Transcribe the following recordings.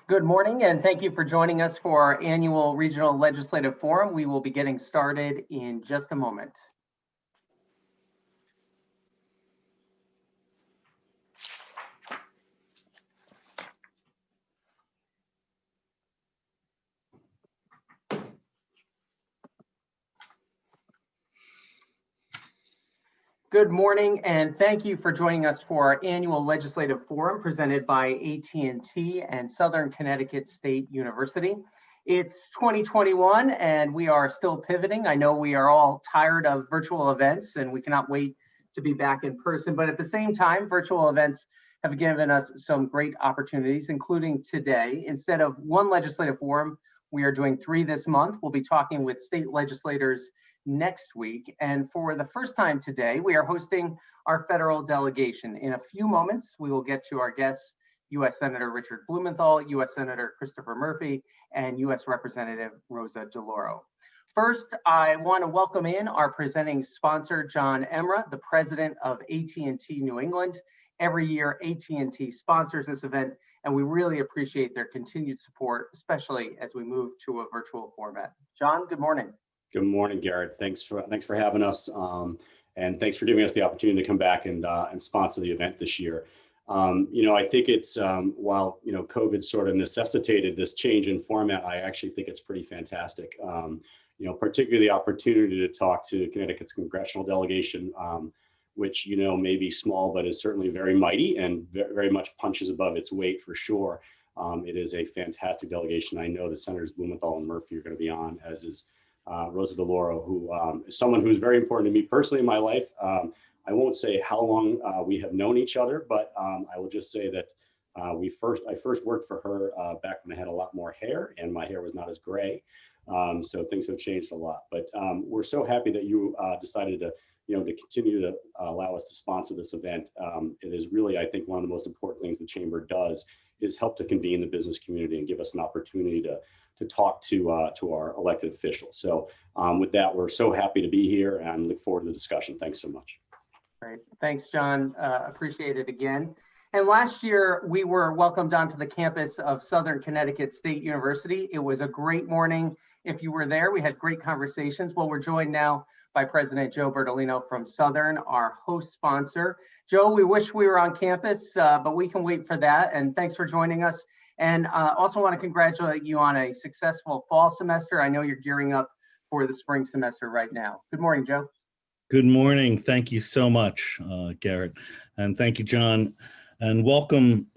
Good morning, and thank you for joining us for our annual Regional Legislative Forum. We will be getting started in just a moment. Good morning, and thank you for joining us for our annual Legislative Forum presented by AT&T and Southern Connecticut State University. It's 2021, and we are still pivoting. I know we are all tired of virtual events, and we cannot wait to be back in person. But at the same time, virtual events have given us some great opportunities, including today. Instead of one legislative forum, we are doing 3 this month. We'll be talking with state legislators next week. And for the first time today, we are hosting our federal delegation. In a few moments, we will get to our guests, U.S. Senator Richard Blumenthal, U.S. Senator Christopher Murphy, and U.S. Representative Rosa DeLauro. First, I want to welcome in our presenting sponsor, John Emra, the president of AT&T New England. Every year, AT&T sponsors this event, and we really appreciate their continued support, especially as we move to a virtual format. John, good morning. Good morning, Garrett. Thanks for having us, and thanks for giving us the opportunity to come back and sponsor the event this year. I think it's while COVID sort of necessitated this change in format, I actually think it's pretty fantastic. Particularly the opportunity to talk to Connecticut's congressional delegation, which may be small, but is certainly very mighty and very much punches above its weight for sure. It is a fantastic delegation. I know the Senators Blumenthal and Murphy are going to be on, as is Rosa DeLauro, who is someone who's very important to me personally in my life. I won't say how long we have known each other, but I will just say that I first worked for her back when I had a lot more hair and my hair was not as gray. So things have changed a lot, but we're so happy that you decided to continue to allow us to sponsor this event. It is really, I think, one of the most important things the Chamber does is help to convene the business community and give us an opportunity to talk to our elected officials. So with that, we're so happy to be here and look forward to the discussion. Thanks so much. Great. Thanks, John. Appreciate it again. And last year, we were welcomed onto the campus of Southern Connecticut State University. It was a great morning. If you were there, we had great conversations. Well, we're joined now by President Joe Bertolino from Southern, our host sponsor. Joe, we wish we were on campus, but we can wait for that. And thanks for joining us. And also want to congratulate you on a successful fall semester. I know you're gearing up for the spring semester right now. Good morning, Joe. Good morning. Thank you so much, Garrett. And thank you, John. And welcome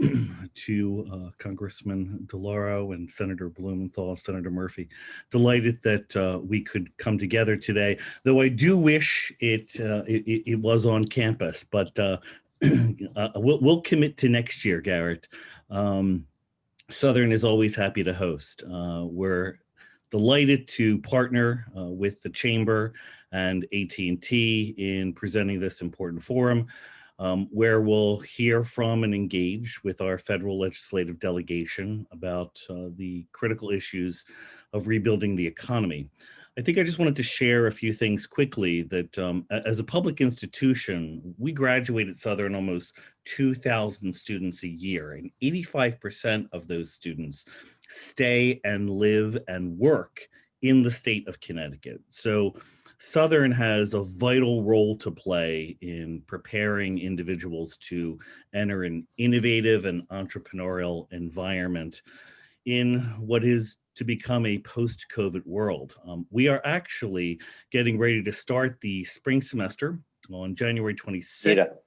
to Congressman DeLauro and Senator Blumenthal, Senator Murphy. Delighted that we could come together today, though I do wish it was on campus, but we'll commit to next year, Garrett. Southern is always happy to host. We're delighted to partner with the Chamber and AT&T in presenting this important forum, where we'll hear from and engage with our federal legislative delegation about the critical issues of rebuilding the economy. I think I just wanted to share a few things quickly that as a public institution, we graduate at Southern almost 2,000 students a year, and 85% of those students stay and live and work in the state of Connecticut. So Southern has a vital role to play in preparing individuals to enter an innovative and entrepreneurial environment in what is to become a post-COVID world. We are actually getting ready to start the spring semester on January 26th.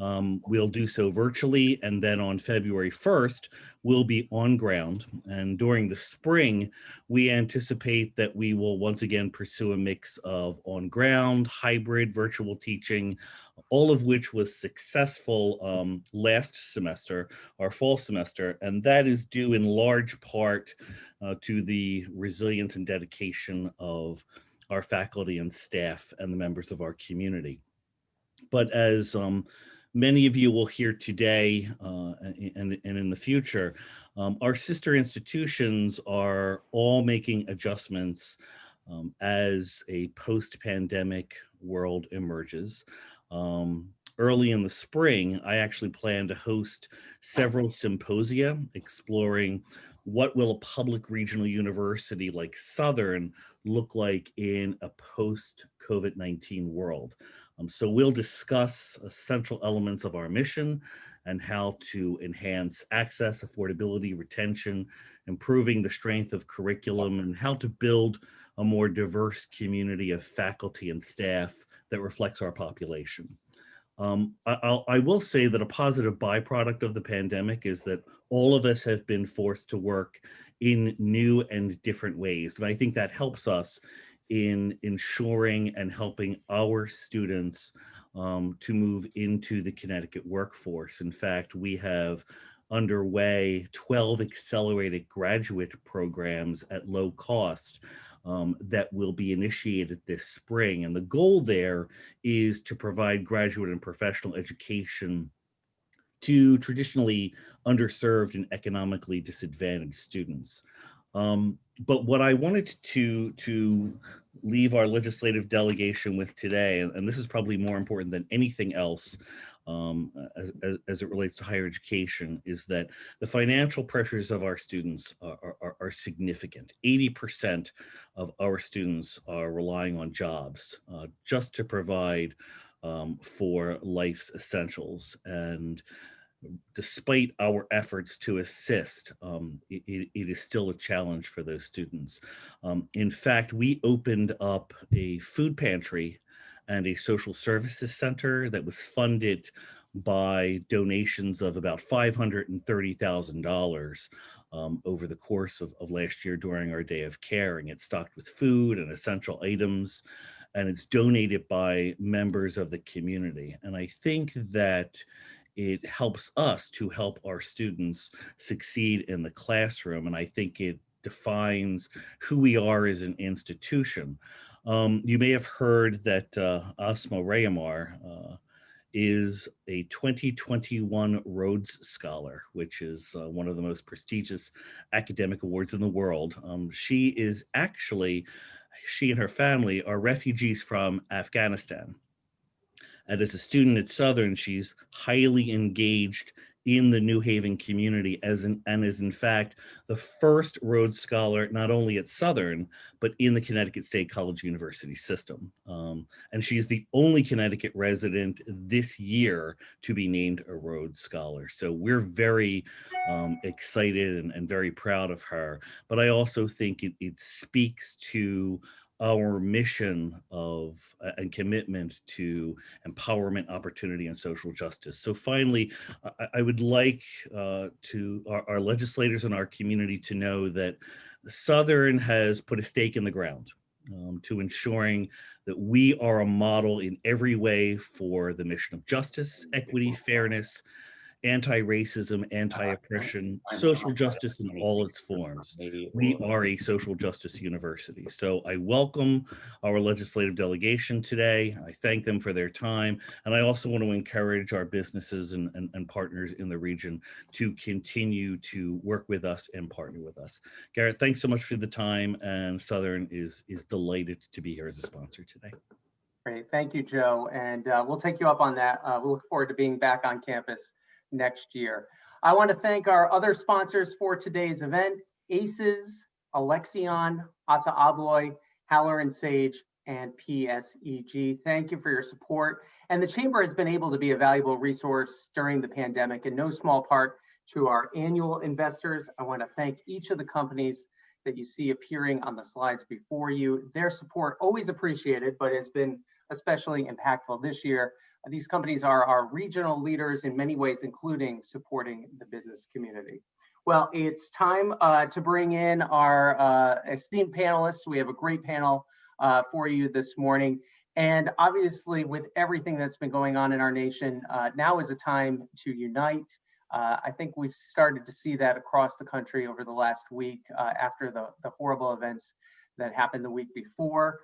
We'll do so virtually, and then on February 1st, we'll be on ground. And during the spring, we anticipate that we will once again pursue a mix of on-ground, hybrid, virtual teaching, all of which was successful last semester, our fall semester, and that is due in large part to the resilience and dedication of our faculty and staff and the members of our community. But as many of you will hear today and in the future, our sister institutions are all making adjustments as a post-pandemic world emerges. early in the spring, I actually plan to host several symposia exploring what will a public regional university like Southern look like in a post-COVID-19 world. So we'll discuss essential elements of our mission and how to enhance access, affordability, retention, improving the strength of curriculum, and how to build a more diverse community of faculty and staff that reflects our population. I will say that a positive byproduct of the pandemic is that all of us have been forced to work in new and different ways. And I think that helps us in ensuring and helping our students to move into the Connecticut workforce. In fact, we have underway 12 accelerated graduate programs at low cost that will be initiated this spring. And the goal there is to provide graduate and professional education to traditionally underserved and economically disadvantaged students. But what I wanted to leave our legislative delegation with today, and this is probably more important than anything else as it relates to higher education, is that the financial pressures of our students are significant. 80% of our students are relying on jobs just to provide for life's essentials. And despite our efforts to assist, it is still a challenge for those students. In fact, we opened up a food pantry and a social services center that was funded by donations of about $530,000 over the course of last year during our Day of Caring. It's stocked with food and essential items, and it's donated by members of the community. And I think that it helps us to help our students succeed in the classroom. And I think it defines who we are as an institution. You may have heard that Asma Rayamar is a 2021 Rhodes Scholar, which is one of the most prestigious academic awards in the world. She and her family are refugees from Afghanistan. And as a student at Southern, she's highly engaged in the New Haven community and is in fact the first Rhodes Scholar, not only at Southern, but in the Connecticut State College University system. And she's the only Connecticut resident this year to be named a Rhodes Scholar. So we're very excited and very proud of her. But I also think it speaks to our mission of and commitment to empowerment, opportunity, and social justice. So finally, I would like to our legislators and our community to know that Southern has put a stake in the ground to ensuring that we are a model in every way for the mission of justice, equity, fairness, anti-racism, anti-oppression, social justice in all its forms. We are a social justice university. So I welcome our legislative delegation today. I thank them for their time. And I also want to encourage our businesses and partners in the region to continue to work with us and partner with us. Garrett, thanks so much for the time. And Southern is delighted to be here as a sponsor today. Great, thank you, Joe. And we'll take you up on that. We'll look forward to being back on campus next year. I want to thank our other sponsors for today's event: ACES, Alexion, Asa Abloy, Haller and Sage, and PSEG. Thank you for your support. And the Chamber has been able to be a valuable resource during the pandemic, in no small part to our annual investors. I want to thank each of the companies that you see appearing on the slides before you. Their support, always appreciated, but has been especially impactful this year. These companies are our regional leaders in many ways, including supporting the business community. Well, it's time to bring in our esteemed panelists. We have a great panel for you this morning. And obviously, with everything that's been going on in our nation, now is a time to unite. I think we've started to see that across the country over the last week after the horrible events that happened the week before.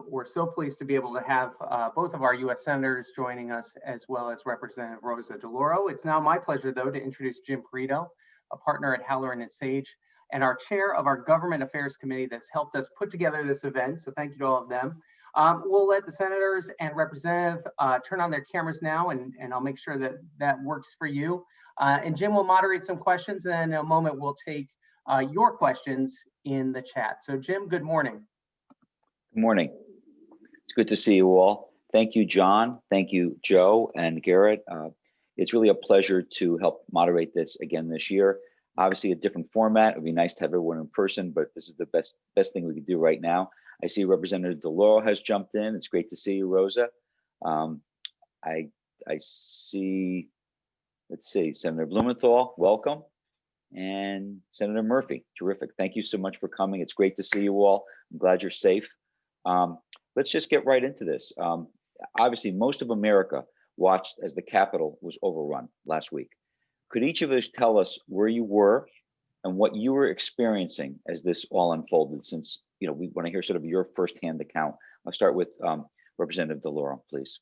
We're so pleased to be able to have both of our U.S. senators joining us, as well as Representative Rosa DeLauro. It's now my pleasure, though, to introduce Jim Perito, a partner at Haller and Sage, and our chair of our Government Affairs Committee that's helped us put together this event. So thank you to all of them. We'll let the senators and representative turn on their cameras now, and I'll make sure that that works for you. And Jim will moderate some questions, and then in a moment we'll take your questions in the chat. So Jim, good morning. Good morning. It's good to see you all. Thank you, John. Thank you, Joe and Garrett. It's really a pleasure to help moderate this again this year. Obviously, a different format. It would be nice to have everyone in person, but this is the best thing we could do right now. I see Representative DeLauro has jumped in. It's great to see you, Rosa. I see, let's see, Senator Blumenthal, welcome. And Senator Murphy, terrific. Thank you so much for coming. It's great to see you all. I'm glad you're safe. Let's just get right into this. Obviously, most of America watched as the Capitol was overrun last week. Could each of us tell us where you were and what you were experiencing as this all unfolded, since we want to hear sort of your firsthand account. I'll start with Representative DeLauro, please.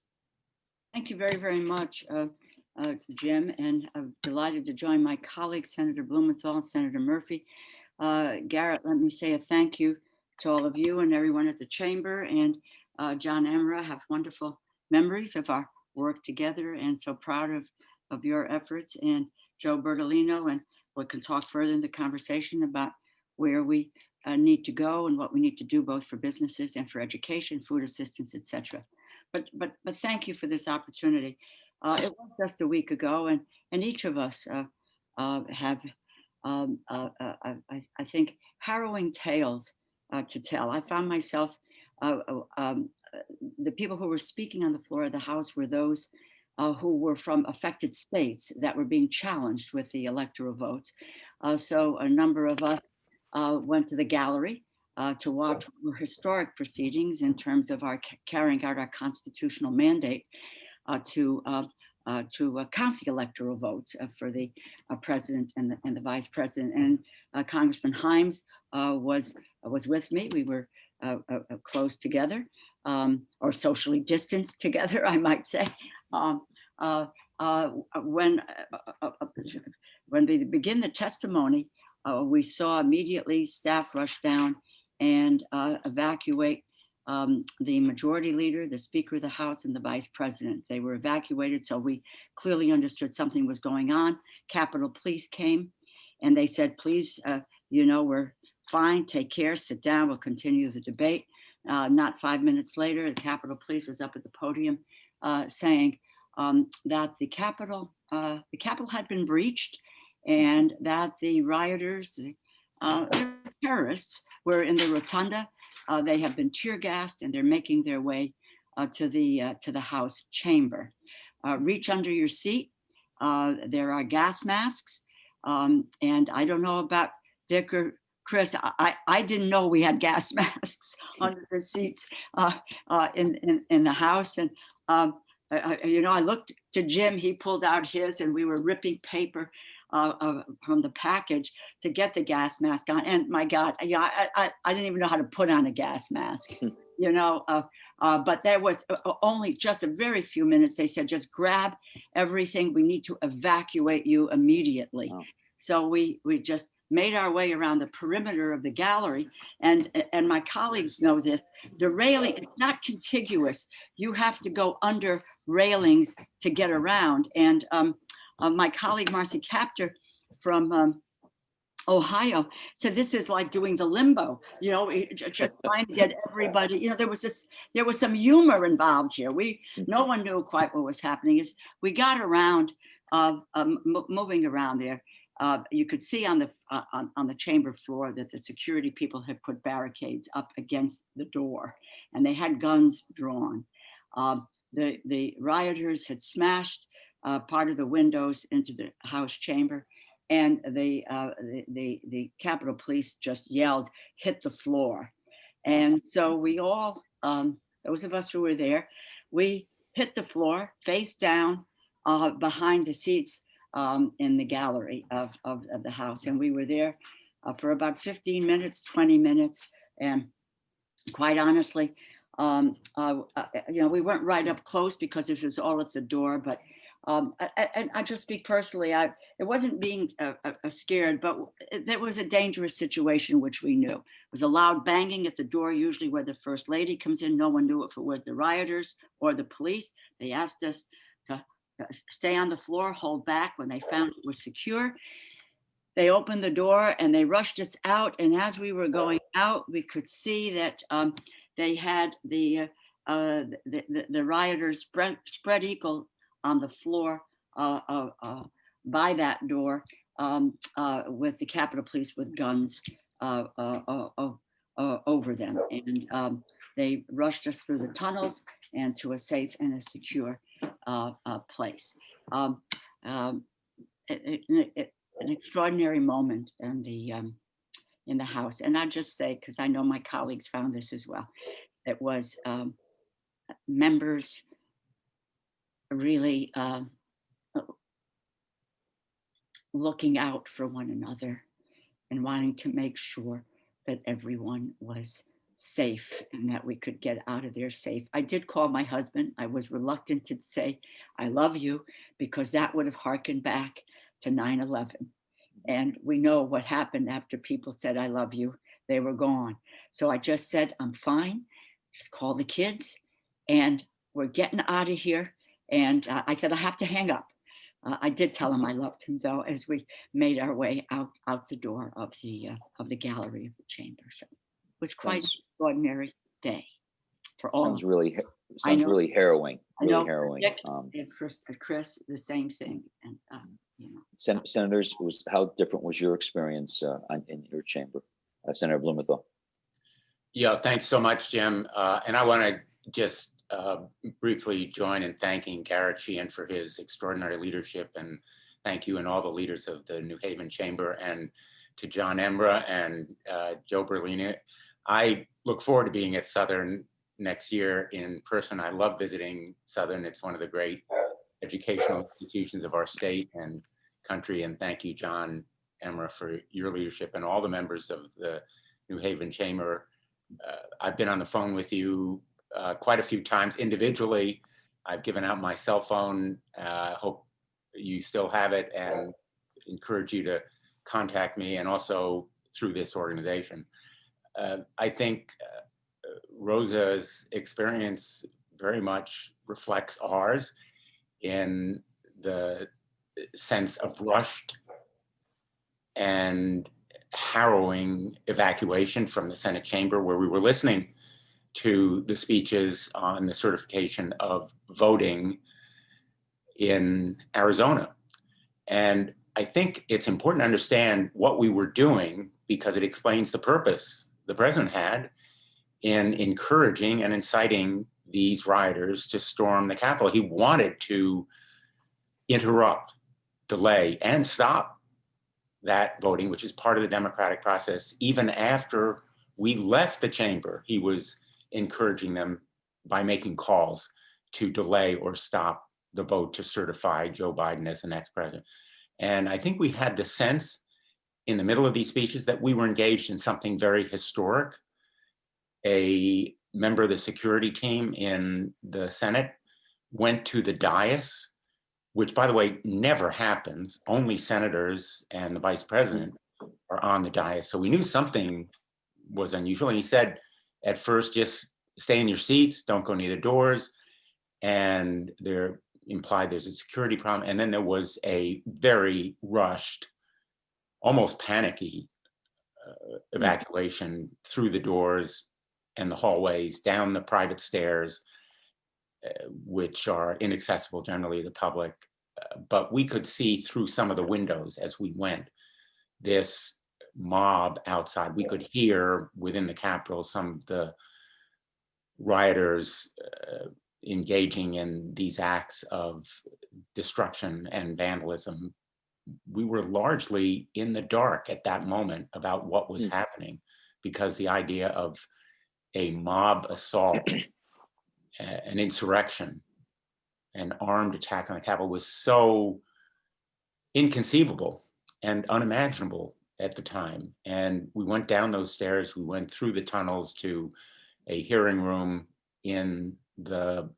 Thank you very, very much, Jim, and I'm delighted to join my colleagues, Senator Blumenthal and Senator Murphy. Garrett, let me say a thank you to all of you and everyone at the Chamber, and John Emra. I have wonderful memories of our work together, and so proud of your efforts, and Joe Bertolino, and we can talk further in the conversation about where we need to go and what we need to do both for businesses and for education, food assistance, etc. But thank you for this opportunity. It was just a week ago, and each of us have, I think, harrowing tales to tell. I found myself, the people who were speaking on the floor of the House were those who were from affected states that were being challenged with the electoral votes. So a number of us went to the gallery to watch historic proceedings in terms of our carrying out our constitutional mandate to count the electoral votes for the president and the vice president. And Congressman Himes was with me. We were close together, or socially distanced together, I might say. When we begin the testimony, we saw immediately staff rush down and evacuate the majority leader, the Speaker of the House, and the Vice President. They were evacuated, so we clearly understood something was going on. Capitol Police came and they said, please, we're fine, take care, sit down, we'll continue the debate. Not 5 minutes later, the Capitol Police was up at the podium saying that the Capitol had been breached and that the rioters, terrorists, were in the rotunda. They have been tear gassed and they're making their way to the House chamber. Reach under your seat. There are gas masks. And I don't know about Dick or Chris, I didn't know we had gas masks under the seats in the House. And I looked to Jim, he pulled out his, and we were ripping paper from the package to get the gas mask on. And my God, I didn't even know how to put on a gas mask, but there was only just a very few minutes. They said, just grab everything. We need to evacuate you immediately. Wow. So we just made our way around the perimeter of the gallery, and my colleagues know this. The railing is not contiguous. You have to go under railings to get around. And my colleague Marcy Captor from Ohio said this is like doing the limbo, just trying to get everybody. There was some humor involved here. No one knew quite what was happening. As we got around, moving around there. You could see on the chamber floor that the security people had put barricades up against the door, and they had guns drawn. The rioters had smashed part of the windows into the House chamber, and the Capitol Police just yelled, "Hit the floor!" And so we all, those of us who were there, we hit the floor face down behind the seats in the gallery of the House. And we were there for about 15 minutes, 20 minutes. And quite honestly, we weren't right up close because this was all at the door, but And I just speak personally. It wasn't being scared, but there was a dangerous situation which we knew. It was a loud banging at the door, usually where the First Lady comes in. No one knew if it was the rioters or the police. They asked us to stay on the floor, hold back. When they found it was secure, they opened the door and they rushed us out. And as we were going out, we could see that they had the rioters spread eagle on the floor by that door with the Capitol Police with guns over them. And they rushed us through the tunnels and to a safe and a secure place. An extraordinary moment in the House. And I just say, because I know my colleagues found this as well, it was members really looking out for one another and wanting to make sure that everyone was safe and that we could get out of there safe. I did call my husband. I was reluctant to say, I love you, because that would have harkened back to 9/11. And we know what happened after people said, I love you, they were gone. So I just said, I'm fine, just call the kids and we're getting out of here. And I said, I have to hang up. I did tell him I loved him, though, as we made our way out the door of the gallery of the chamber. So it was quite an extraordinary day for all. Sounds really harrowing. I know. Really harrowing. Dick and Chris, the same thing. And Senators, how different was your experience in your chamber, Senator Blumenthal? Yeah, thanks so much, Jim. And I want to just briefly join in thanking Garrett Sheehan for his extraordinary leadership, and thank you and all the leaders of the New Haven Chamber, and to John Embra and Joe Berlini. I look forward to being at Southern next year in person. I love visiting Southern. It's one of the great educational institutions of our state and country. And thank you, John Embra, for your leadership and all the members of the New Haven Chamber. I've been on the phone with you quite a few times individually. I've given out my cell phone. Hope you still have it, and encourage you to contact me, and also through this organization. I think Rosa's experience very much reflects ours in the sense of rushed and harrowing evacuation from the Senate chamber, where we were listening to the speeches on the certification of voting in Arizona. And I think it's important to understand what we were doing, because it explains the purpose the president had in encouraging and inciting these rioters to storm the Capitol. He wanted to interrupt, delay, and stop that voting, which is part of the democratic process. Even after we left the chamber, he was encouraging them by making calls to delay or stop the vote to certify Joe Biden as the next president. And I think we had the sense in the middle of these speeches that we were engaged in something very historic. A member of the security team in the Senate went to the dais, which, by the way, never happens. Only senators and the vice president are on the dais. So we knew something was unusual. And he said, at first, just stay in your seats, don't go near the doors. And there implied there's a security problem. And then there was a very rushed, almost panicky evacuation through the doors and the hallways, down the private stairs, which are inaccessible generally to the public. But we could see through some of the windows as we went, this mob outside. We could hear within the Capitol some of the rioters engaging in these acts of destruction and vandalism. We were largely in the dark at that moment about what was happening, because the idea of a mob assault, an insurrection, an armed attack on the Capitol was so inconceivable and unimaginable at the time. And we went down those stairs, we went through the tunnels to a hearing room in the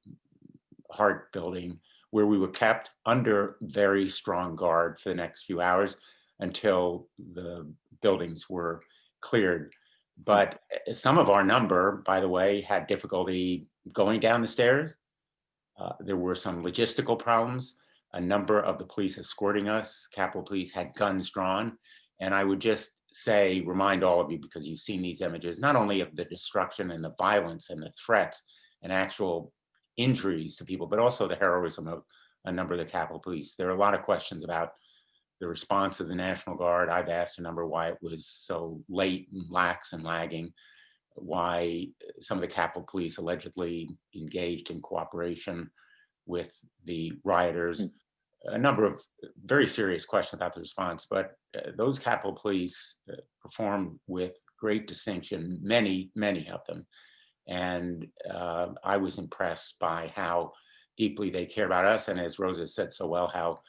Hart building, where we were kept under very strong guard for the next few hours until the buildings were cleared. But some of our number, by the way, had difficulty going down the stairs. There were some logistical problems. A number of the police escorting us, Capitol Police, had guns drawn. And I would just say, remind all of you, because you've seen these images, not only of the destruction and the violence and the threats and actual injuries to people, but also the heroism of a number of the Capitol Police. There are a lot of questions about the response of the National Guard. I've asked a number why it was so late and lax and lagging, why some of the Capitol Police allegedly engaged in cooperation with the rioters. A number of very serious questions about the response, but those Capitol Police performed with great distinction, many of them. And I was impressed by how deeply they care about us. And as Rosa said so well, how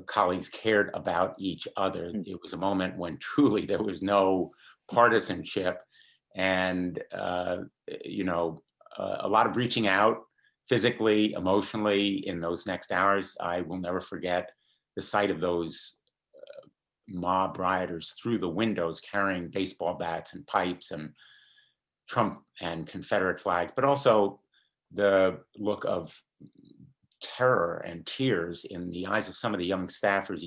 colleagues cared about each other. It was a moment when truly there was no partisanship and, you know, a lot of reaching out physically, emotionally in those next hours. I will never forget the sight of those mob rioters through the windows carrying baseball bats and pipes and Trump and Confederate flags, but also the look of terror and tears in the eyes of some of the young staffers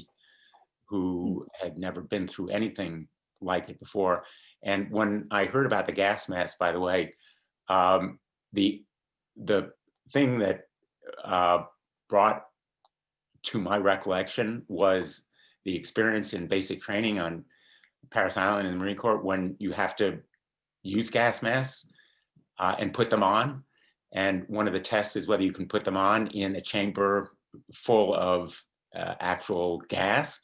who had never been through anything like it before. And when I heard about the gas mask, by the way, the thing that brought to my recollection was the experience in basic training on Parris Island in the Marine Corps when you have to use gas masks and put them on. And one of the tests is whether you can put them on in a chamber full of actual gas.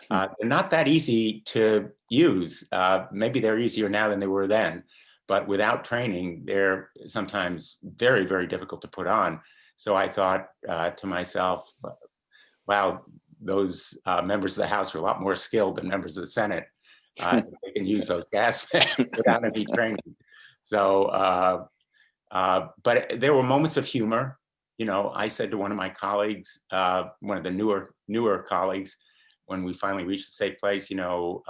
They're not that easy to use. Maybe they're easier now than they were then, but without training, they're sometimes very, very difficult to put on. So I thought to myself, wow, those members of the House are a lot more skilled than members of the Senate. They can use those gas masks without any training. So, but there were moments of humor. You know, I said to one of my colleagues, one of the newer colleagues, when we finally reached the safe place, you know,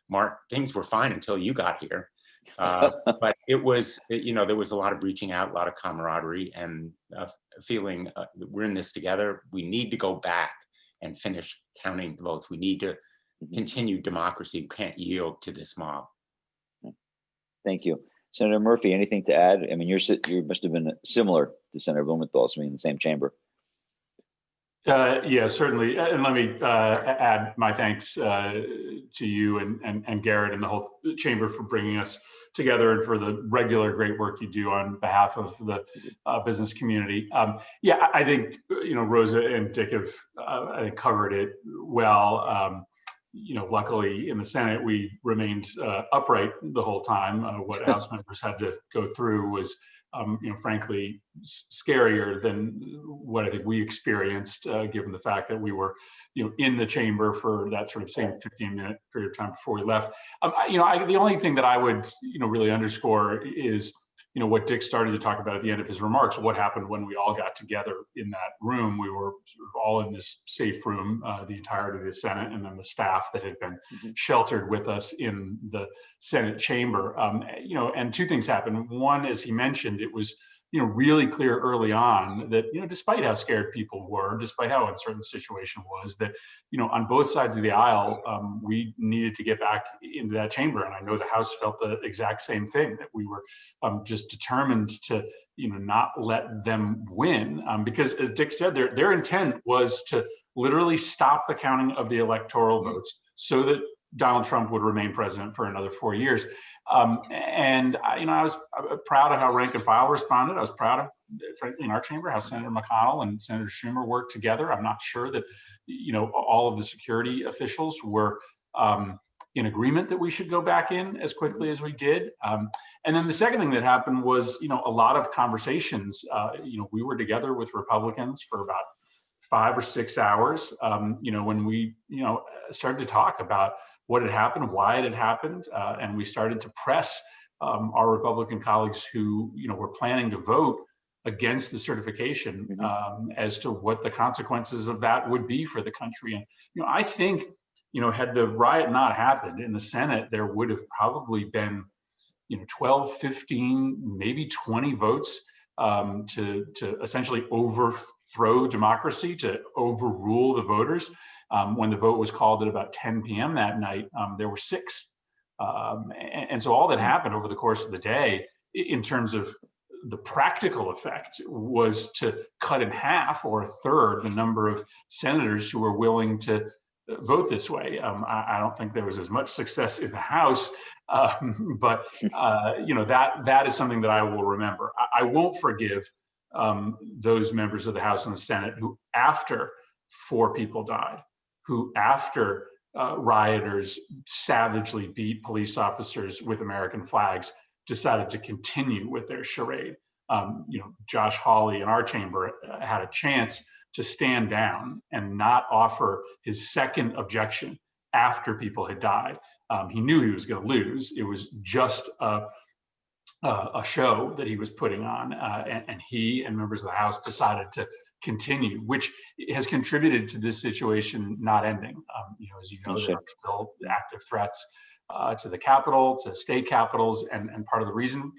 Mark, things were fine until you got here. But it was, you know, there was a lot of reaching out, a lot of camaraderie and feeling we're in this together. We need to go back and finish counting the votes. We need to continue democracy. We can't yield to this mob. Thank you. Senator Murphy, anything to add? I mean, you must have been similar to Senator Blumenthal, so in the same chamber. Yeah, certainly. And let me add my thanks to you and Garrett and the whole chamber for bringing us together and for the regular great work you do on behalf of the business community. Yeah, I think, you know, Rosa and Dick have, I think, covered it well. You know, luckily in the Senate, we remained upright the whole time. What House members had to go through was, you know, frankly, scarier than what I think we experienced, given the fact that we were, you know, in the chamber for that sort of same 15-minute period of time before we left. You know, the only thing that I would, you know, really underscore is, you know, what Dick started to talk about at the end of his remarks, what happened when we all got together in that room. We were sort of all in this safe room, the entirety of the Senate, and then the staff that had been sheltered with us in the Senate chamber. You know, and two things happened. One, as he mentioned, it was, you know, really clear early on that, you know, despite how scared people were, despite how uncertain the situation was, that, you know, on both sides of the aisle, we needed to get back into that chamber. And I know the House felt the exact same thing, that we were just determined to, you know, not let them win. Because as Dick said, their intent was to literally stop the counting of the electoral votes so that Donald Trump would remain president for another 4 years. And you know, I was proud of how rank and file responded. I was proud of, frankly, in our chamber, how Senator McConnell and Senator Schumer worked together. I'm not sure that, you know, all of the security officials were in agreement that we should go back in as quickly as we did. And then the second thing that happened was, you know, a lot of conversations. You know, we were together with Republicans for about 5 or 6 hours. You know, when we, you know, started to talk about what had happened, why it had happened, and we started to press our Republican colleagues who, you know, were planning to vote against the certification as to what the consequences of that would be for the country. And I think had the riot not happened in the Senate, there would have probably been 12, 15, maybe 20 votes to essentially overthrow democracy, to overrule the voters. When the vote was called at about 10 p.m. that night, there were 6. And so all that happened over the course of the day in terms of the practical effect was to cut in half or a third the number of senators who were willing to vote this way. I don't think there was as much success in the House, but that is something that I will remember. I won't forgive those members of the House and the Senate who, after 4 people died, who after rioters savagely beat police officers with American flags, decided to continue with their charade. Josh Hawley in our chamber had a chance to stand down and not offer his second objection after people had died. He knew he was going to lose. It was just a show that he was putting on, and he and members of the House decided to continue, which has contributed to this situation not ending. As you know, there are still active threats to the Capitol, to state capitals, and part of the reason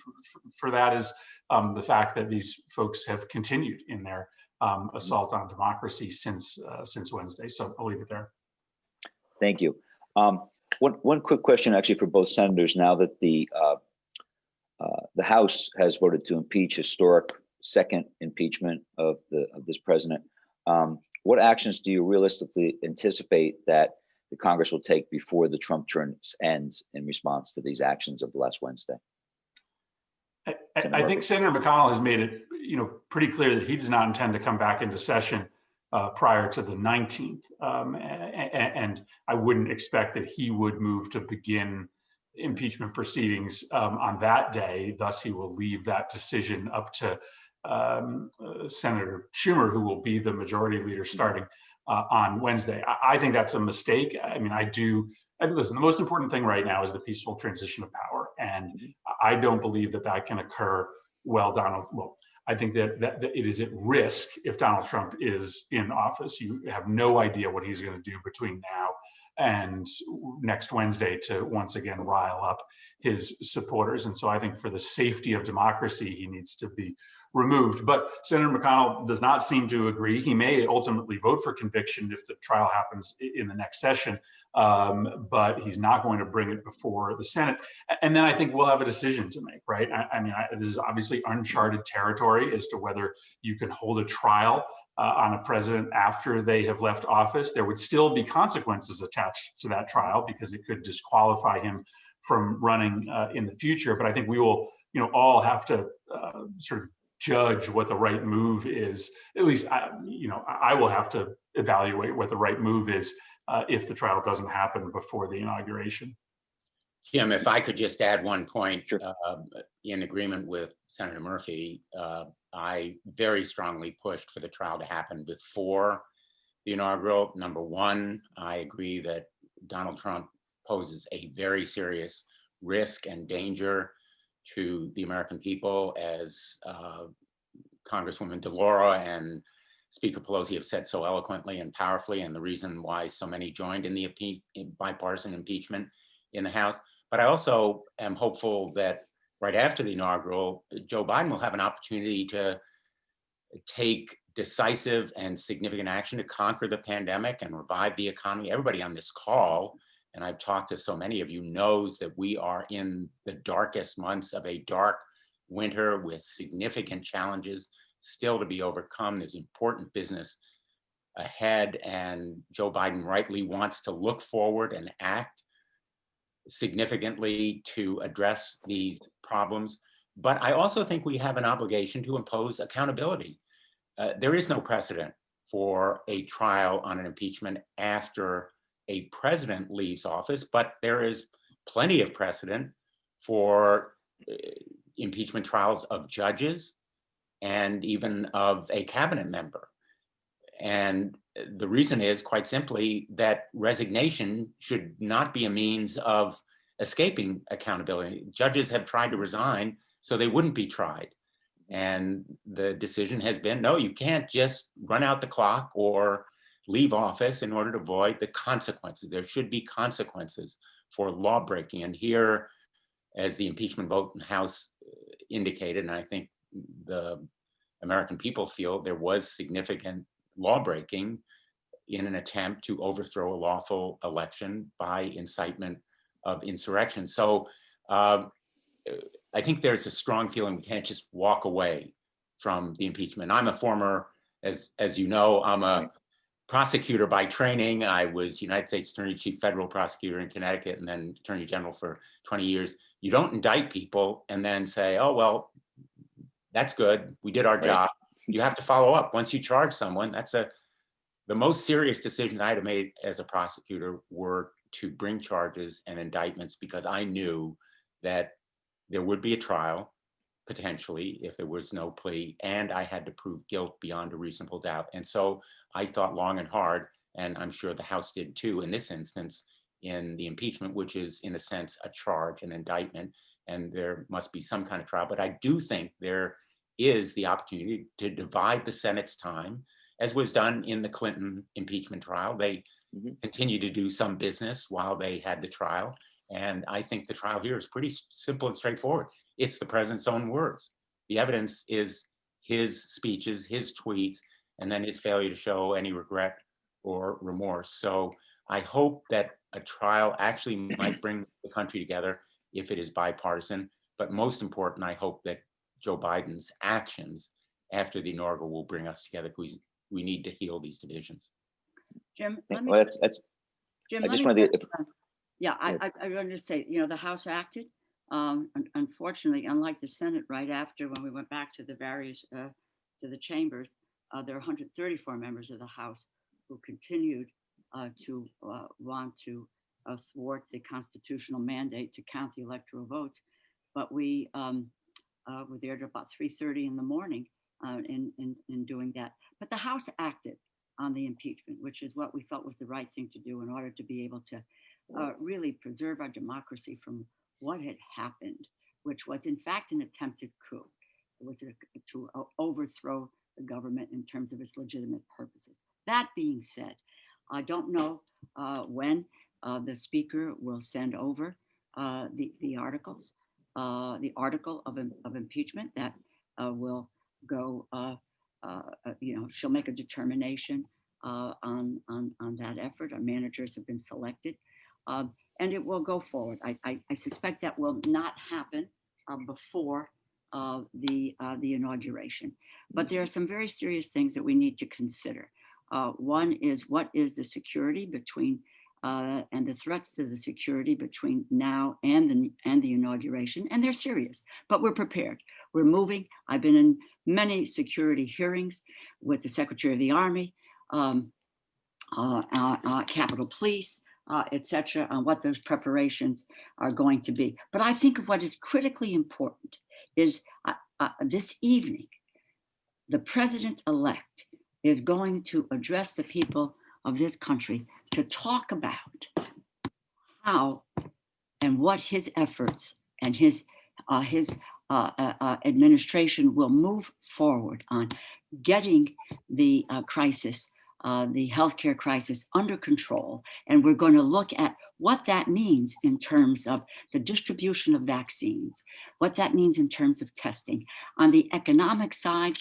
for that is the fact that these folks have continued in their assault on democracy since Wednesday. So I'll leave it there. Thank you. One quick question, actually, for both senators. Now that the House has voted to impeach, historic second impeachment of this president, what actions do you realistically anticipate that the Congress will take before the Trump term ends in response to these actions of last Wednesday? I think Senator McConnell has made it, pretty clear that he does not intend to come back into session prior to the 19th, and I wouldn't expect that he would move to begin impeachment proceedings on that day. Thus, he will leave that decision up to Senator Schumer, who will be the majority leader starting on Wednesday. I think that's a mistake. I mean, listen, the most important thing right now is the peaceful transition of power. And I don't believe that can occur I think that it is at risk if Donald Trump is in office. You have no idea what he's going to do between now and next Wednesday to once again rile up his supporters. And so I think for the safety of democracy, he needs to be removed. But Senator McConnell does not seem to agree. He may ultimately vote for conviction if the trial happens in the next session, but he's not going to bring it before the Senate. And then I think we'll have a decision to make, right? This is obviously uncharted territory as to whether you can hold a trial on a president after they have left office. There would still be consequences attached to that trial because it could disqualify him from running in the future. But I think we will, all have to sort of judge what the right move is. At least, I will have to evaluate what the right move is if the trial doesn't happen before the inauguration. Jim, if I could just add one point, sure. In agreement with Senator Murphy, I very strongly pushed for the trial to happen before the inaugural. Number one, I agree that Donald Trump poses a very serious risk and danger to the American people, as Congresswoman DeLauro and Speaker Pelosi have said so eloquently and powerfully, and the reason why so many joined in the bipartisan impeachment in the House. But I also am hopeful that right after the inaugural, Joe Biden will have an opportunity to take decisive and significant action to conquer the pandemic and revive the economy. Everybody on this call, and I've talked to so many of you, knows that we are in the darkest months of a dark winter with significant challenges still to be overcome. There's important business ahead, and Joe Biden rightly wants to look forward and act significantly to address these problems. But I also think we have an obligation to impose accountability. There is no precedent for a trial on an impeachment after a president leaves office, but there is plenty of precedent for impeachment trials of judges and even of a cabinet member. And the reason is quite simply that resignation should not be a means of escaping accountability. Judges have tried to resign so they wouldn't be tried. And the decision has been, no, you can't just run out the clock or leave office in order to avoid the consequences. There should be consequences for law breaking. And here, as the impeachment vote in the House indicated, and I think the American people feel, there was significant law breaking in an attempt to overthrow a lawful election by incitement of insurrection. So I think there's a strong feeling we can't just walk away from the impeachment. I'm a former, as you know, I'm a prosecutor by training. I was United States Attorney Chief Federal Prosecutor in Connecticut and then Attorney General for 20 years. You don't indict people and then say, oh, well, that's good. We did our job. You have to follow up. Once you charge someone, that's the most serious decision I had made as a prosecutor were to bring charges and indictments, because I knew that there would be a trial, potentially, if there was no plea, and I had to prove guilt beyond a reasonable doubt. And so I thought long and hard, and I'm sure the House did too in this instance, in the impeachment, which is in a sense a charge, an indictment, and there must be some kind of trial. But I do think there is the opportunity to divide the Senate's time, as was done in the Clinton impeachment trial. They continued to do some business while they had the trial. And I think the trial here is pretty simple and straightforward. It's the president's own words. The evidence is his speeches, his tweets, and then his failure to show any regret or remorse. So I hope that a trial actually might bring the country together if it is bipartisan. But most important, I hope that Joe Biden's actions after the inaugural will bring us together, because we need to heal these divisions. Jim, let me, Well, Jim, I let just me wanted to, yeah, I wanted to say, you know, the House acted. Unfortunately, unlike the Senate, right after when we went back to the various, to the chambers, there are 134 members of the House who continued to want to thwart the constitutional mandate to count the electoral votes. But we were there at about 3:30 in the morning in doing that. But the House acted on the impeachment, which is what we felt was the right thing to do in order to be able to really preserve our democracy from what had happened, which was in fact an attempted coup. It was to overthrow the government in terms of its legitimate purposes. That being said, I don't know when the Speaker will send over the articles, the article of impeachment that will go, you know, she'll make a determination on that effort. Our managers have been selected, and it will go forward. I suspect that will not happen before the inauguration. But there are some very serious things that we need to consider. One is, what is the security between and the threats to the security between now and the inauguration? And they're serious, but we're prepared. We're moving. I've been in many security hearings with the Secretary of the Army, Capitol Police, etc., on what those preparations are going to be. But I think what is critically important is this evening, the president-elect is going to address the people of this country to talk about how and what his efforts and his administration will move forward on getting the crisis, the healthcare crisis, under control. And we're going to look at what that means in terms of the distribution of vaccines, what that means in terms of testing. On the economic side,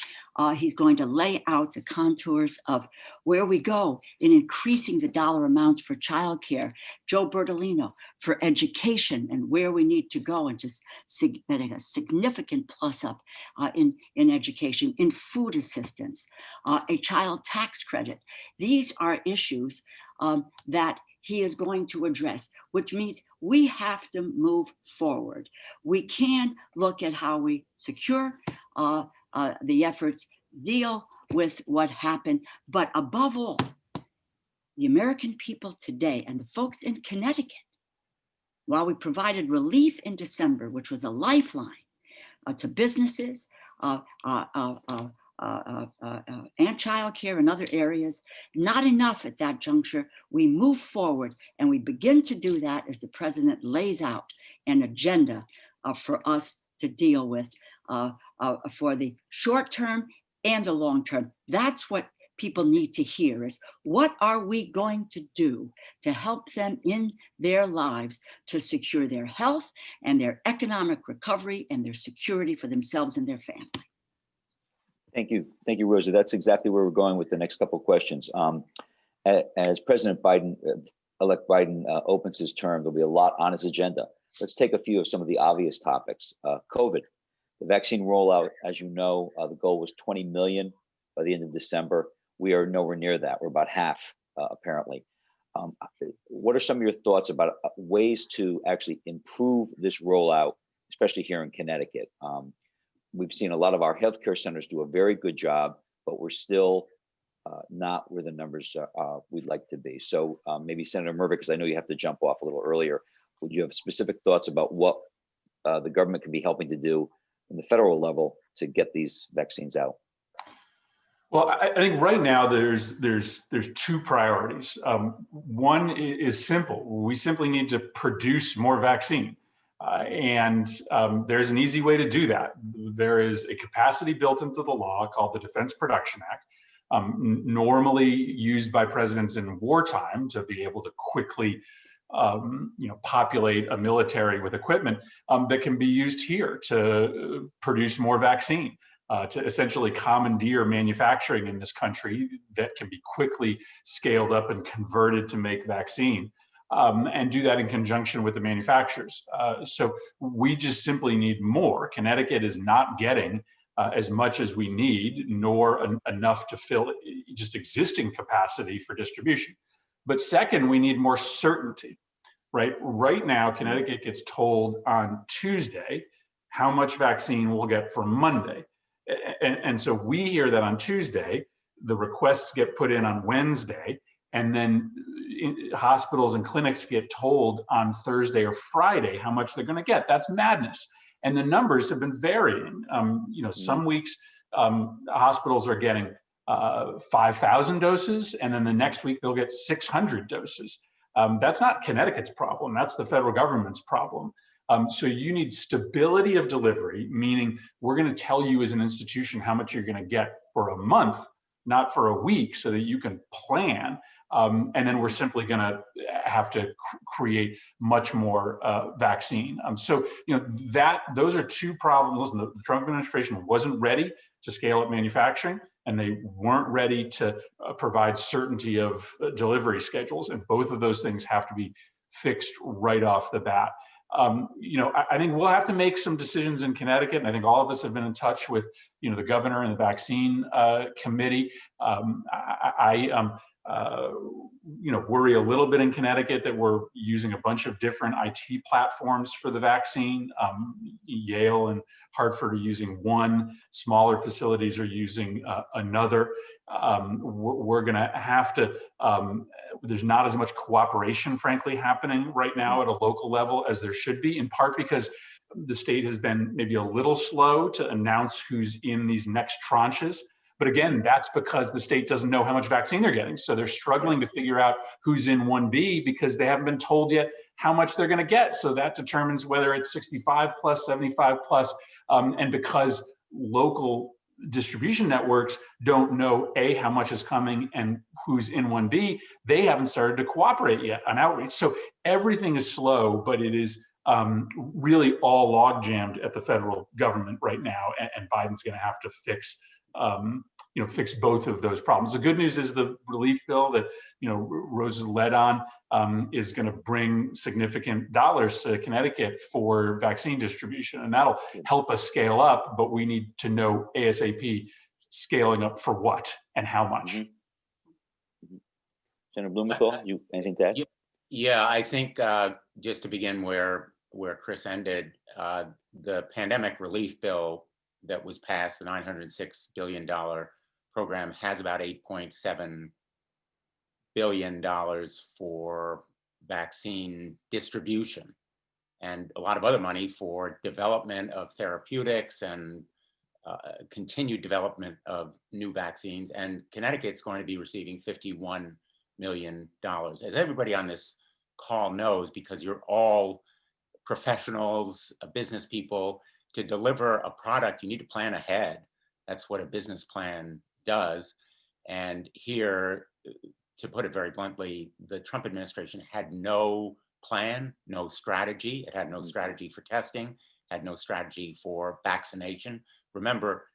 he's going to lay out the contours of where we go in increasing the dollar amounts for childcare, Joe Bertolino, for education, and where we need to go, and just getting a significant plus up in education, in food assistance, a child tax credit. These are issues that he is going to address, which means we have to move forward. We can look at how we secure the efforts, deal with what happened, but above all, the American people today and the folks in Connecticut, while we provided relief in December, which was a lifeline to businesses, and childcare and other areas, not enough at that juncture. We move forward, and we begin to do that as the president lays out an agenda for us to deal with for the short term and the long term. That's what people need to hear, is what are we going to do to help them in their lives to secure their health and their economic recovery and their security for themselves and their family. Thank you, Rosa. That's exactly where we're going with the next couple of questions. As President Biden, elect Biden opens his term, there'll be a lot on his agenda. Let's take a few of some of the obvious topics. COVID, the vaccine rollout, as you know, the goal was 20 million by the end of December. We are nowhere near that. We're about half, apparently. What are some of your thoughts about ways to actually improve this rollout, especially here in Connecticut? We've seen a lot of our healthcare centers do a very good job, but we're still not where the numbers we'd like to be. So maybe Senator Murphy, because I know you have to jump off a little earlier, would you have specific thoughts about what the government can be helping to do in the federal level to get these vaccines out? Well, I think right now there's two priorities. One is simple. We simply need to produce more vaccine. And there's an easy way to do that. There is a capacity built into the law called the Defense Production Act, normally used by presidents in wartime to be able to quickly populate a military with equipment that can be used here to produce more vaccine. To essentially commandeer manufacturing in this country that can be quickly scaled up and converted to make vaccine, and do that in conjunction with the manufacturers. So we just simply need more. Connecticut is not getting as much as we need, nor enough to fill just existing capacity for distribution. But second, we need more certainty, right? Right now, Connecticut gets told on Tuesday how much vaccine we'll get for Monday. And so we hear that on Tuesday, the requests get put in on Wednesday, and then hospitals and clinics get told on Thursday or Friday how much they're going to get. That's madness. And the numbers have been varying. Some weeks hospitals are getting 5,000 doses, and then the next week they'll get 600 doses. That's not Connecticut's problem. That's the federal government's problem. So you need stability of delivery, meaning we're going to tell you as an institution how much you're going to get for a month, not for a week, so that you can plan. And then we're simply going to have to create much more vaccine. Those are two problems. Listen, the Trump administration wasn't ready to scale up manufacturing, and they weren't ready to provide certainty of delivery schedules. And both of those things have to be fixed right off the bat. I think we'll have to make some decisions in Connecticut, and I think all of us have been in touch with, the governor and the vaccine committee. I worry a little bit in Connecticut that we're using a bunch of different IT platforms for the vaccine. Yale and Hartford are using one, smaller facilities are using another. We're going to have to, there's not as much cooperation, frankly, happening right now at a local level as there should be, in part because the state has been maybe a little slow to announce who's in these next tranches. But again, that's because the state doesn't know how much vaccine they're getting. So they're struggling to figure out who's in 1B because they haven't been told yet how much they're going to get. So that determines whether it's 65 plus, 75 plus. And because local distribution networks don't know how much is coming and who's in 1B, they haven't started to cooperate yet on outreach. So everything is slow, but it is really all log jammed at the federal government right now. And Biden's going to have to fix both of those problems. The good news is the relief bill that Rosa led on is going to bring significant dollars to Connecticut for vaccine distribution, and that'll help us scale up. But we need to know ASAP scaling up for what and how much. Mm-hmm. Senator Blumenthal, you anything to add? Yeah, I think just to begin where Chris ended, the pandemic relief bill that was passed, the $906 billion program, has about $8.7 billion for vaccine distribution and a lot of other money for development of therapeutics and continued development of new vaccines. And Connecticut's going to be receiving $51 million. As everybody on this call knows, because you're all professionals, business people, to deliver a product, you need to plan ahead. That's what a business plan does. And here, to put it very bluntly, the Trump administration had no plan, no strategy. It had no strategy for testing, had no strategy for vaccination. Remember,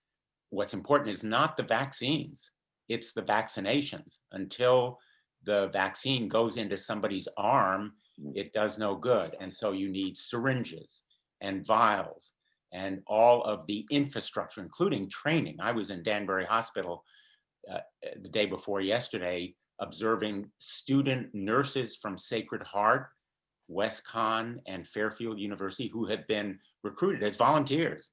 what's important is not the vaccines, it's the vaccinations. Until the vaccine goes into somebody's arm, it does no good. And so you need syringes and vials and all of the infrastructure, including training. I was in Danbury Hospital the day before yesterday, observing student nurses from Sacred Heart, WestConn, and Fairfield University who have been recruited as volunteers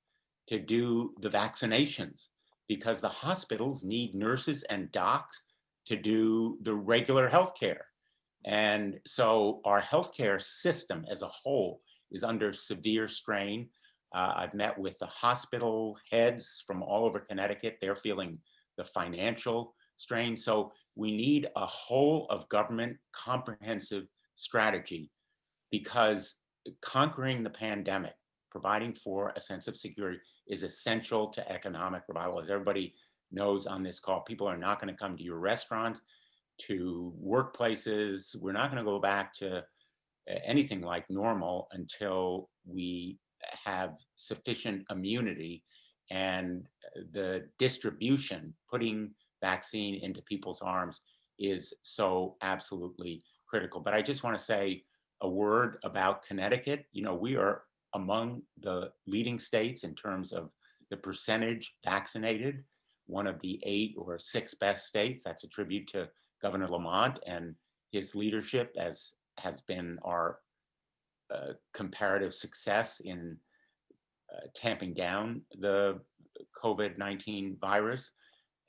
to do the vaccinations, because the hospitals need nurses and docs to do the regular healthcare. And so our healthcare system as a whole is under severe strain. I've met with the hospital heads from all over Connecticut. They're feeling the financial strain. So we need a whole of government comprehensive strategy, because conquering the pandemic, providing for a sense of security, is essential to economic revival. As everybody knows on this call, people are not going to come to your restaurants, to workplaces. We're not going to go back to anything like normal until we have sufficient immunity, and the distribution, putting vaccine into people's arms, is so absolutely critical. But I just want to say a word about Connecticut. You know, we are among the leading states in terms of the percentage vaccinated, one of the 8 or 6 best states. That's a tribute to Governor Lamont and his leadership, as has been our comparative success in tamping down the COVID-19 virus.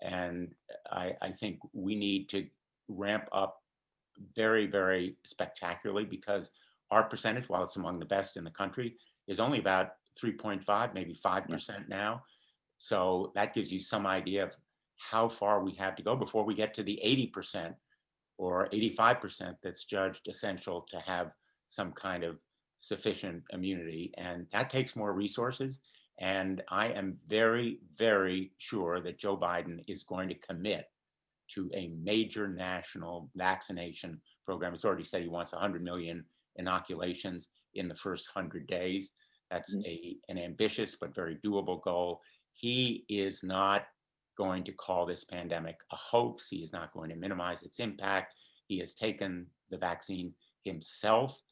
And I think we need to ramp up very, very spectacularly, because our percentage, while it's among the best in the country, is only about 3.5, maybe 5% now. So that gives you some idea of how far we have to go before we get to the 80% or 85% that's judged essential to have some kind of sufficient immunity. And that takes more resources. And I am very, very sure that Joe Biden is going to commit to a major national vaccination program. He's already said he wants 100 million inoculations in the first 100 days. That's an ambitious but very doable goal. He is not going to call this pandemic a hoax. He is not going to minimize its impact. He has taken the vaccine himself,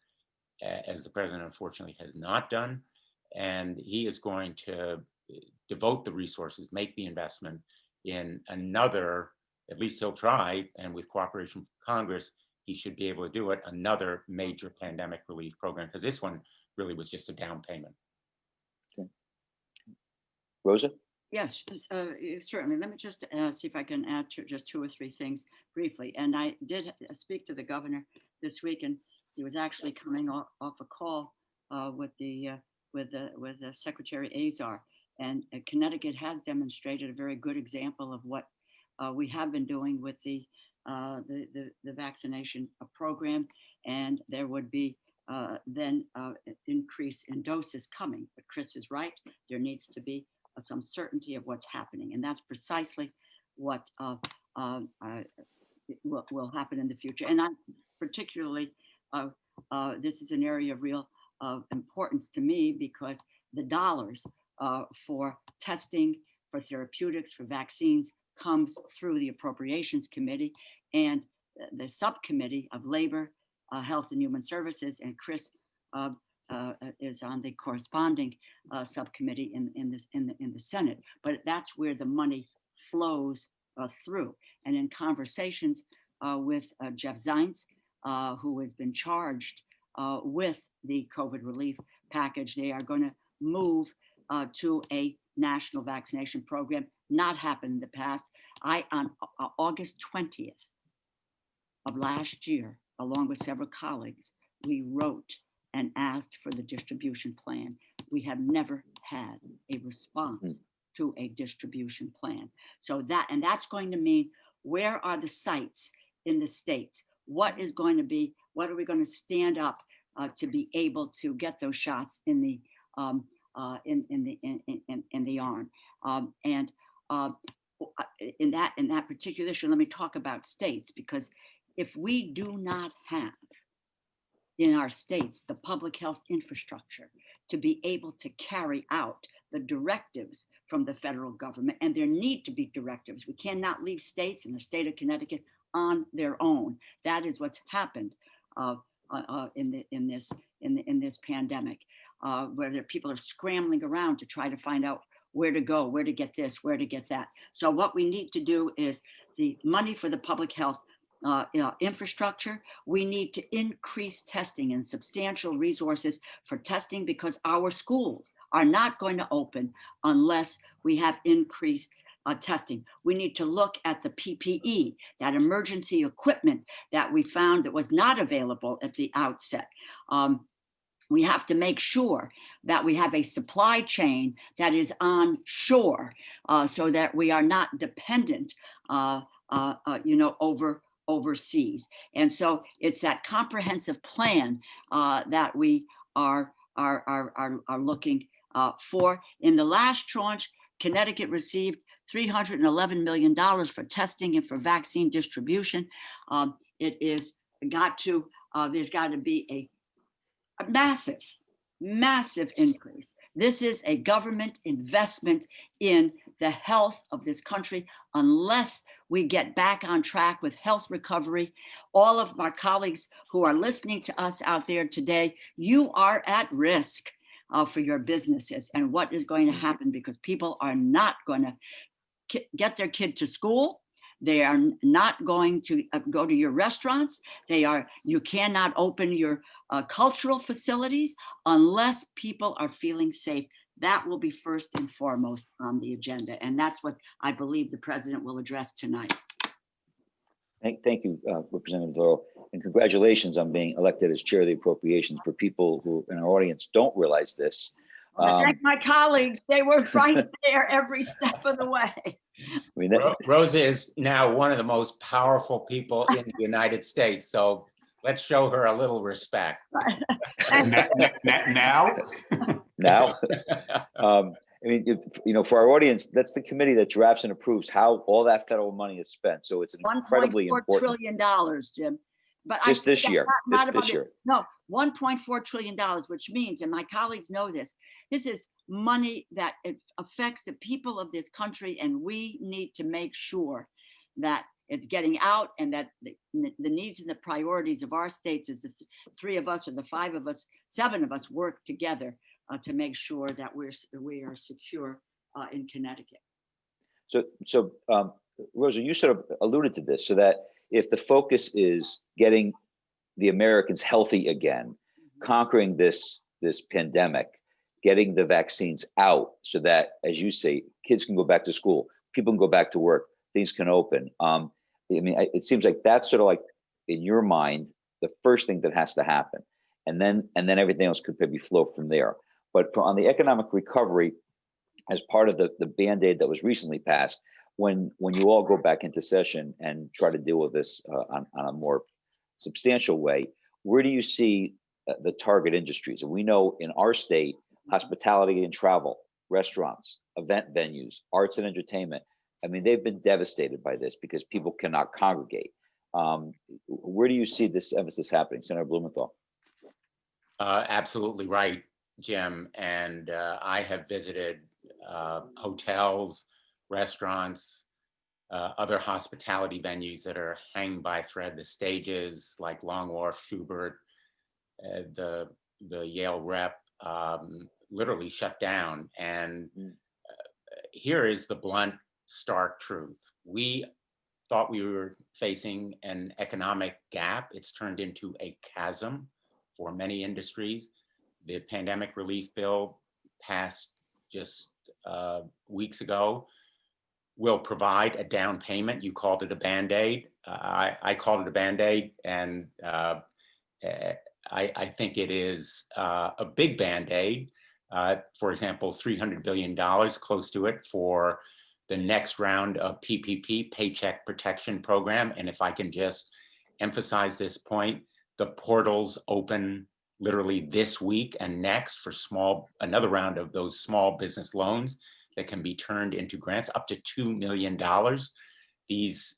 as the president unfortunately has not done. And he is going to devote the resources, make the investment in another, at least he'll try, and with cooperation from Congress, he should be able to do it, another major pandemic relief program, because this one really was just a down payment. Okay. Rosa? Yes, certainly. Let me just see if I can add just 2 or 3 things briefly. And I did speak to the governor this week, and he was actually coming off a call with the Secretary Azar. And Connecticut has demonstrated a very good example of what we have been doing with the vaccination program, and there would be then increase in doses coming. But Chris is right; there needs to be some certainty of what's happening, and that's precisely what will happen in the future. And I particularly, this is an area of real importance to me, because the dollars for testing, for therapeutics, for vaccines comes through the Appropriations Committee and the Subcommittee of Labor, Health and Human Services, and Chris is on the corresponding subcommittee in the Senate. But that's where the money flows through. And in conversations with Jeff Zients, who has been charged with the COVID relief package, they are going to move to a national vaccination program. Not happened in the past. On August 20th of last year, along with several colleagues, we wrote and asked for the distribution plan. We have never had a response to a distribution plan. So that's going to mean, where are the sites in the states? What are we going to stand up to be able to get those shots in the in the arm. And in that particular issue, let me talk about states, because if we do not have in our states the public health infrastructure to be able to carry out the directives from the federal government, and there need to be directives. We cannot leave states and the state of Connecticut on their own. That is what's happened in this pandemic, where people are scrambling around to try to find out where to go, where to get this, where to get that. So what we need to do is the money for the public health infrastructure. We need to increase testing and substantial resources for testing, because our schools are not going to open unless we have increased testing. We need to look at the PPE, that emergency equipment that we found that was not available at the outset. We have to make sure that we have a supply chain that is onshore, so that we are not dependent, overseas. And so it's that comprehensive plan that we are looking for. In the last tranche, Connecticut received $311 million for testing and for vaccine distribution. There's got to be a massive increase. This is a government investment in the health of this country. Unless we get back on track with health recovery, all of my colleagues who are listening to us out there today, you are at risk for your businesses and what is going to happen, because people are not going to get their kid to school. They are not going to go to your restaurants. You cannot open your cultural facilities unless people are feeling safe. That will be first and foremost on the agenda. And that's what I believe the president will address tonight. Thank you, Representative Doyle, and congratulations on being elected as chair of the appropriations. For people who in our audience don't realize this. I thank my colleagues. They were right there every step of the way. I mean, Rosa is now one of the most powerful people in the United States, so let's show her a little respect. Now? Now? I mean, for our audience, that's the committee that drafts and approves how all that federal money is spent. So it's incredibly important. $1.4 trillion, Jim. But just this year, this year. No, $1.4 trillion, which means, and my colleagues know this, this is money that it affects the people of this country, and we need to make sure that it's getting out, and that the needs and the priorities of our states, as the three of us or the five of us, seven of us work together to make sure that we are secure in Connecticut. So Rosa, you sort of alluded to this, so that if the focus is getting the Americans healthy again, conquering this pandemic, getting the vaccines out so that, as you say, kids can go back to school, people can go back to work, things can open. I mean, it seems like that's sort of like, in your mind, the first thing that has to happen. And then everything else could maybe flow from there. But on the economic recovery, as part of the Band-Aid that was recently passed, when you all go back into session and try to deal with this on a more substantial way, where do you see the target industries? And we know in our state, hospitality and travel, restaurants, event venues, arts and entertainment, I mean, they've been devastated by this because people cannot congregate. Where do you see this emphasis happening? Senator Blumenthal. Absolutely right, Jim. And I have visited hotels, restaurants, other hospitality venues that are hanging by a thread. The stages like Long Wharf, Schubert, the Yale Rep, literally shut down. And here is the blunt, stark truth. We thought we were facing an economic gap. It's turned into a chasm for many industries. The pandemic relief bill passed just weeks ago will provide a down payment. You called it a Band-Aid. I called it a Band-Aid, and I think it is a big Band-Aid. For example, $300 billion, close to it, for the next round of PPP, Paycheck Protection Program. And if I can just emphasize this point, the portals open literally this week and next for another round of those small business loans that can be turned into grants up to $2 million. These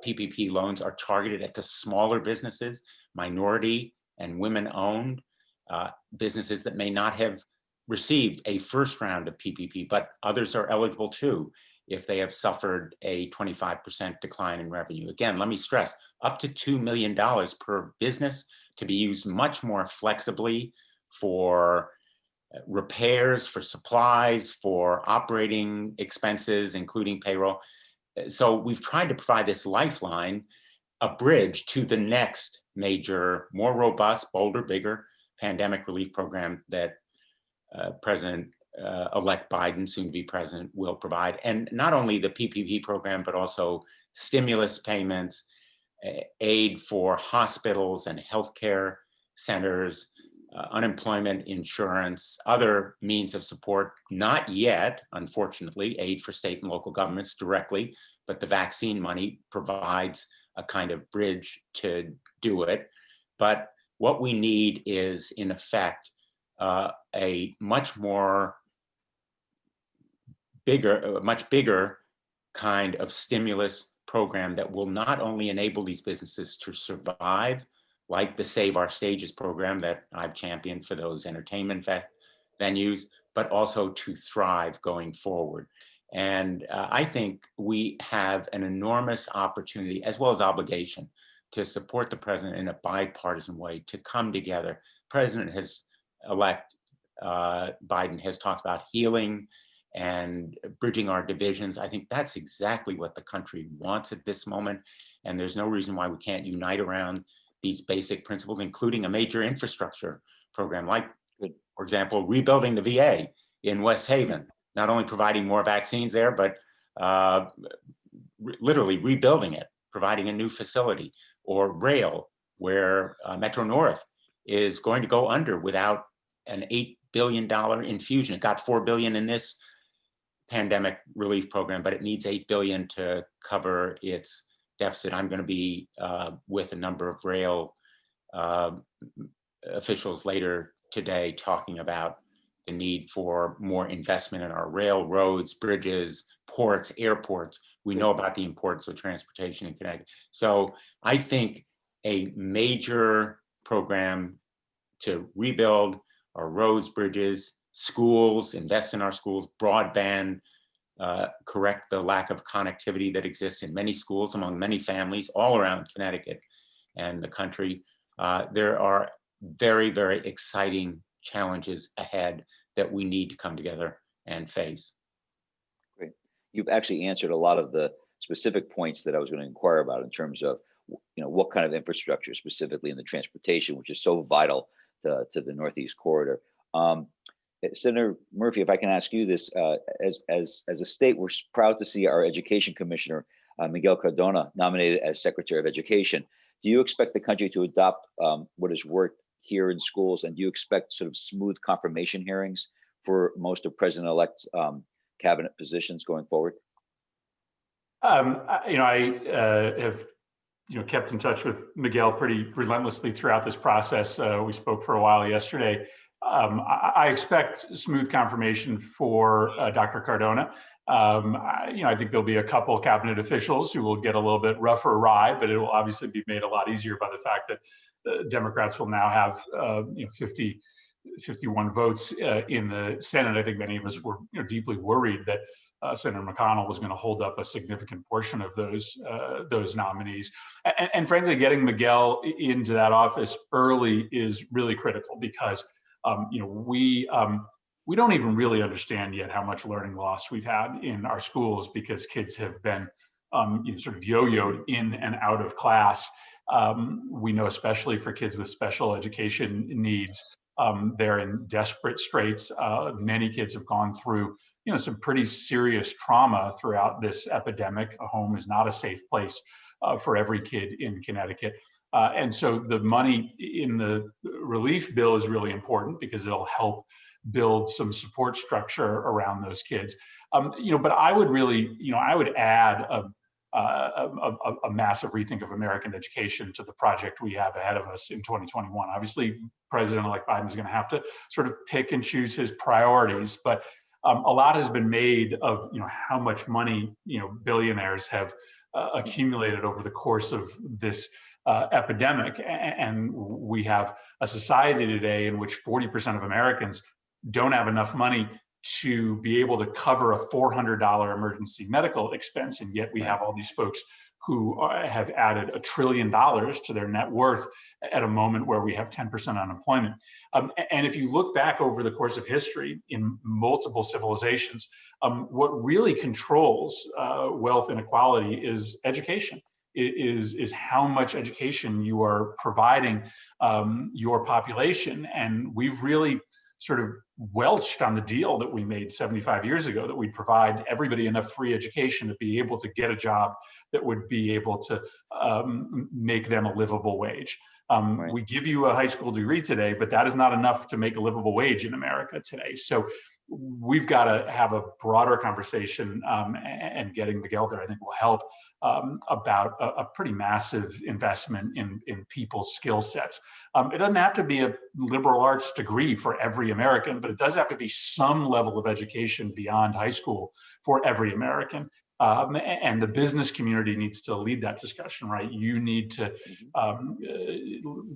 PPP loans are targeted at the smaller businesses, minority and women-owned businesses that may not have received a first round of PPP, but others are eligible too if they have suffered a 25% decline in revenue. Again, let me stress, up to $2 million per business to be used much more flexibly for repairs, for supplies, for operating expenses, including payroll. So we've tried to provide this lifeline, a bridge to the next major, more robust, bolder, bigger pandemic relief program that President-elect Biden, soon to be president, will provide. And not only the PPP program, but also stimulus payments, aid for hospitals and healthcare centers, unemployment insurance, other means of support, not yet, unfortunately, aid for state and local governments directly, but the vaccine money provides a kind of bridge to do it. But what we need is, in effect, a much bigger kind of stimulus program that will not only enable these businesses to survive, like the Save Our Stages program that I've championed for those entertainment venues, but also to thrive going forward. And I think we have an enormous opportunity as well as obligation to support the president in a bipartisan way, to come together. President-elect Biden has talked about healing and bridging our divisions. I think that's exactly what the country wants at this moment. And there's no reason why we can't unite around these basic principles, including a major infrastructure program, like, for example, rebuilding the VA in West Haven, not only providing more vaccines there, but literally rebuilding it, providing a new facility, or rail, where Metro North is going to go under without an $8 billion infusion. It got $4 billion in this pandemic relief program, but it needs $8 billion to cover its deficit. I'm going to be with a number of rail officials later today talking about the need for more investment in our railroads, bridges, ports, airports. We know about the importance of transportation in Connecticut. So I think a major program to rebuild our roads, bridges, schools, invest in our schools, broadband, correct the lack of connectivity that exists in many schools among many families all around Connecticut and the country. There are very, very exciting challenges ahead that we need to come together and face. Great. You've actually answered a lot of the specific points that I was going to inquire about in terms of, what kind of infrastructure, specifically in the transportation, which is so vital to the Northeast corridor. Senator Murphy, if I can ask you this, as a state, we're proud to see our Education Commissioner, Miguel Cardona, nominated as Secretary of Education. Do you expect the country to adopt what has worked here in schools, and do you expect sort of smooth confirmation hearings for most of President-elect's cabinet positions going forward? I have kept in touch with Miguel pretty relentlessly throughout this process. We spoke for a while yesterday. I expect smooth confirmation for Dr. Cardona. I think there'll be a couple cabinet officials who will get a little bit rougher ride, but it will obviously be made a lot easier by the fact that Democrats will now have 51 votes in the Senate. I think many of us were deeply worried that Senator McConnell was going to hold up a significant portion of those nominees. And frankly, getting Miguel into that office early is really critical because we don't even really understand yet how much learning loss we've had in our schools because kids have been sort of yo-yoed in and out of class. We know, especially for kids with special education needs, they're in desperate straits. Many kids have gone through some pretty serious trauma throughout this epidemic. A home is not a safe place for every kid in Connecticut. And so the money in the relief bill is really important because it'll help build some support structure around those kids. But I would really, I would add a massive rethink of American education to the project we have ahead of us in 2021. Obviously, President-elect Biden is going to have to sort of pick and choose his priorities, but a lot has been made of how much money billionaires have accumulated over the course of this epidemic, and we have a society today in which 40% of Americans don't have enough money to be able to cover a $400 emergency medical expense, and yet we have all these folks who have added $1 trillion to their net worth at a moment where we have 10% unemployment. And if you look back over the course of history in multiple civilizations, what really controls wealth inequality is education. Is how much education you are providing your population. And we've really sort of welched on the deal that we made 75 years ago, that we'd provide everybody enough free education to be able to get a job that would be able to make them a livable wage. Right. We give you a high school degree today, but that is not enough to make a livable wage in America today. So we've got to have a broader conversation, and getting Miguel there, I think, will help, about a pretty massive investment in people's skill sets. It doesn't have to be a liberal arts degree for every American, but it does have to be some level of education beyond high school for every American. And the business community needs to lead that discussion, right? You need to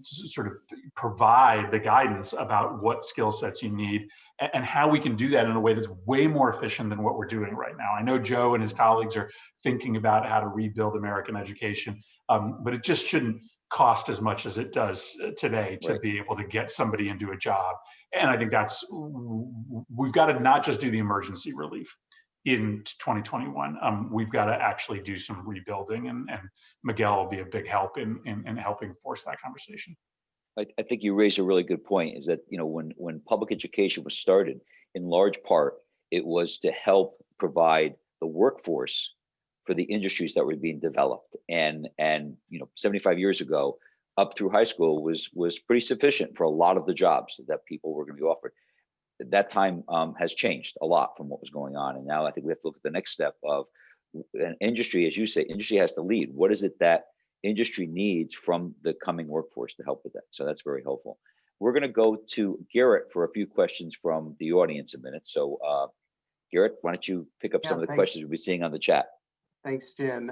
sort of provide the guidance about what skill sets you need and how we can do that in a way that's way more efficient than what we're doing right now. I know Joe and his colleagues are thinking about how to rebuild American education, but it just shouldn't cost as much as it does today to be able to get somebody into a job. And I think we've got to not just do the emergency relief in 2021. We've got to actually do some rebuilding, and Miguel will be a big help in helping force that conversation. I think you raised a really good point, is that, when public education was started, in large part, it was to help provide the workforce for the industries that were being developed. And 75 years ago, up through high school was pretty sufficient for a lot of the jobs that people were going to be offered. That time has changed a lot from what was going on. And now I think we have to look at the next step of an industry, as you say, industry has to lead. What is it that industry needs from the coming workforce to help with that? So that's very helpful. We're going to go to Garrett for a few questions from the audience in a minute. So Garrett, why don't you pick up some of the questions we'll be seeing on the chat? Thanks, Jim.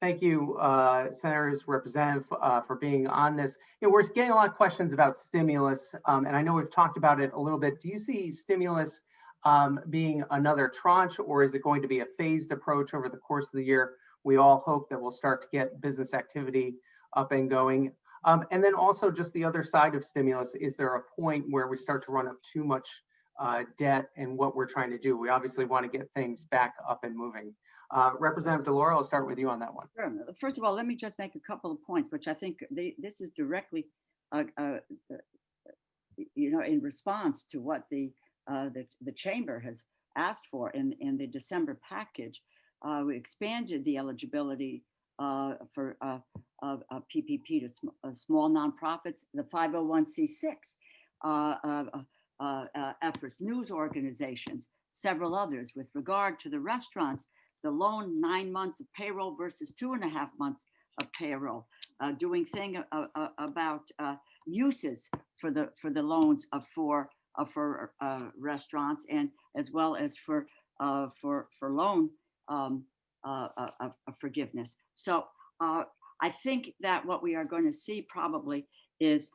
Thank you, Senators, Representative, for being on this. We're getting a lot of questions about stimulus, and I know we've talked about it a little bit. Do you see stimulus being another tranche, or is it going to be a phased approach over the course of the year? We all hope that we'll start to get business activity up and going. And then also just the other side of stimulus, is there a point where we start to run up too much debt in what we're trying to do? We obviously want to get things back up and moving. Representative DeLauro, I'll start with you on that one. Sure. First of all, let me just make a couple of points, which I think this is directly, in response to what the chamber has asked for in the December package. We expanded the eligibility for PPP to small nonprofits, the 501c6 efforts, news organizations, several others. With regard to the restaurants, the loan 9 months of payroll versus 2.5 months of payroll, doing thing about uses for the loans for restaurants, and as well as for loan forgiveness. So I think that what we are going to see probably is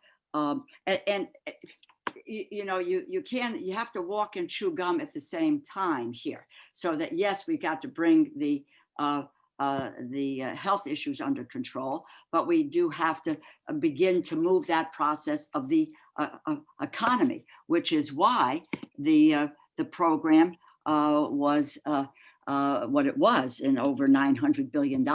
you have to walk and chew gum at the same time here. So that, yes, we got to bring the health issues under control, but we do have to begin to move that process of the economy, which is why the program was what it was, in over $900 billion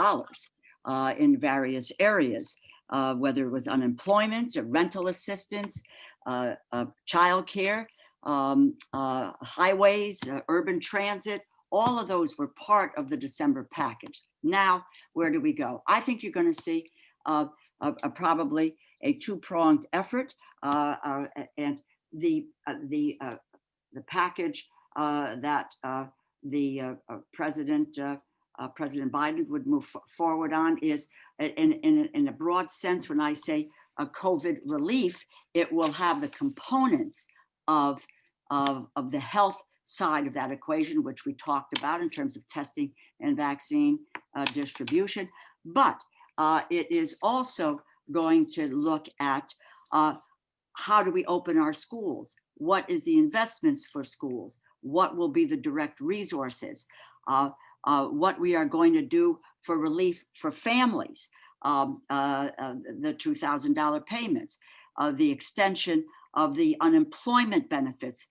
in various areas, whether it was unemployment, or rental assistance, childcare, highways, urban transit. All of those were part of the December package. Now, where do we go? I think you're going to see probably a two-pronged effort, and the package that the president President Biden would move forward on is in a broad sense, when I say COVID relief, it will have the components of the health side of that equation, which we talked about in terms of testing and vaccine distribution. But it is also going to look at how do we open our schools? What is the investments for schools? What will be the direct resources? What we are going to do for relief for families, the $2,000 payments, the extension of the unemployment benefits,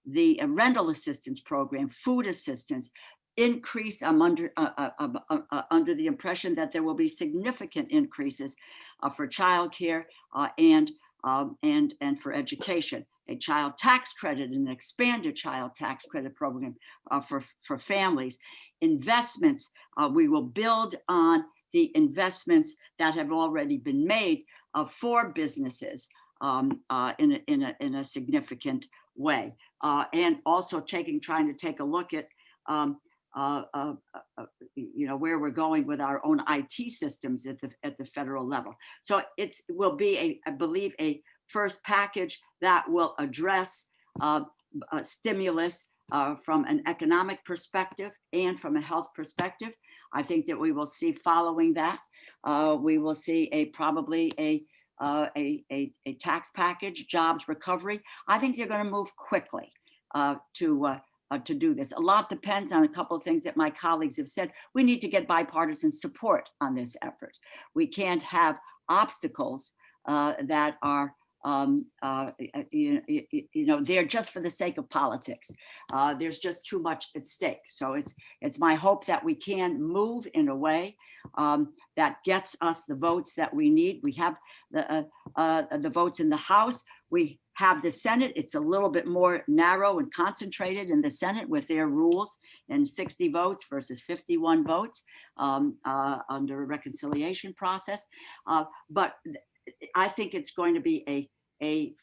the rental assistance program, food assistance, increase. I'm under the impression that there will be significant increases for childcare and for education. A child tax credit and an expanded child tax credit program for families. Investments, we will build on the investments that have already been made for businesses in a significant way. And also trying to take a look at where we're going with our own IT systems at the federal level. So it will be, I believe, a first package that will address stimulus from an economic perspective and from a health perspective. I think that we will see following that, we will see probably a tax package, jobs recovery. I think they're going to move quickly to do this. A lot depends on a couple of things that my colleagues have said. We need to get bipartisan support on this effort. We can't have obstacles that are they're just for the sake of politics. There's just too much at stake. So it's my hope that we can move in a way that gets us the votes that we need. We have the votes in the House. We have the Senate. It's a little bit more narrow and concentrated in the Senate with their rules and 60 votes versus 51 votes under a reconciliation process. But I think it's going to be a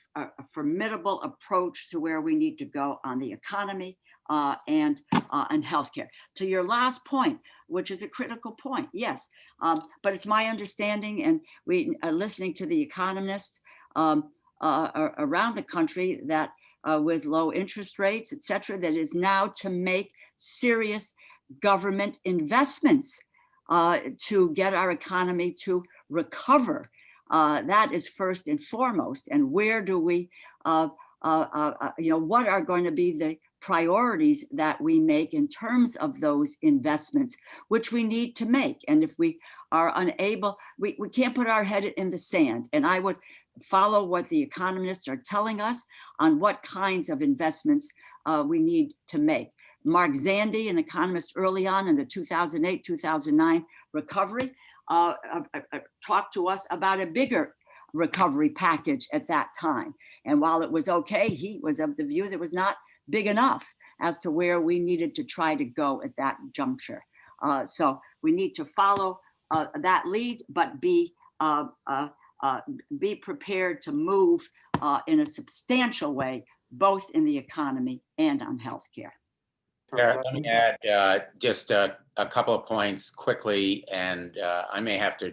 formidable approach to where we need to go on the economy and healthcare. To your last point, which is a critical point, yes, but it's my understanding, and we are listening to the economists around the country, that with low interest rates, et cetera, that is now to make serious government investments to get our economy to recover. That is first and foremost. And where do we, what are going to be the priorities that we make in terms of those investments, which we need to make? And if we are unable, we can't put our head in the sand. And I would follow what the economists are telling us on what kinds of investments we need to make. Mark Zandi, an economist early on in the 2008-2009 recovery, talked to us about a bigger recovery package at that time. And while it was okay, he was of the view that it was not big enough as to where we needed to try to go at that juncture. So we need to follow that lead, but be prepared to move in a substantial way, both in the economy and on healthcare. Yeah, let me add just a couple of points quickly, and I may have to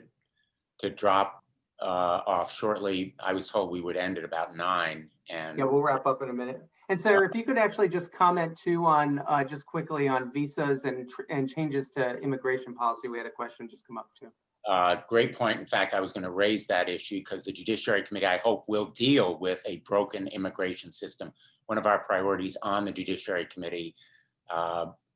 drop off shortly. I was told we would end at about 9. And yeah, we'll wrap up in a minute. And Senator, if you could actually just comment too on just quickly on visas and changes to immigration policy. We had a question just come up too. Great point. In fact, I was going to raise that issue because the Judiciary Committee, I hope, will deal with a broken immigration system. One of our priorities on the Judiciary Committee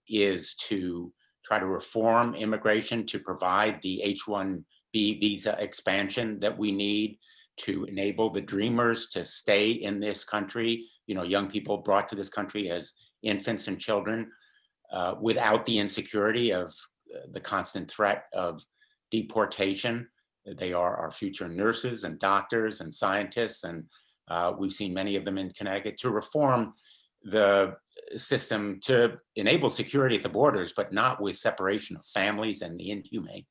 is to try to reform immigration to provide the H-1B visa expansion that we need to enable the dreamers to stay in this country, young people brought to this country as infants and children without the insecurity of the constant threat of deportation. They are our future nurses and doctors and scientists, and we've seen many of them in Connecticut. To reform the system to enable security at the borders, but not with separation of families and the inhumane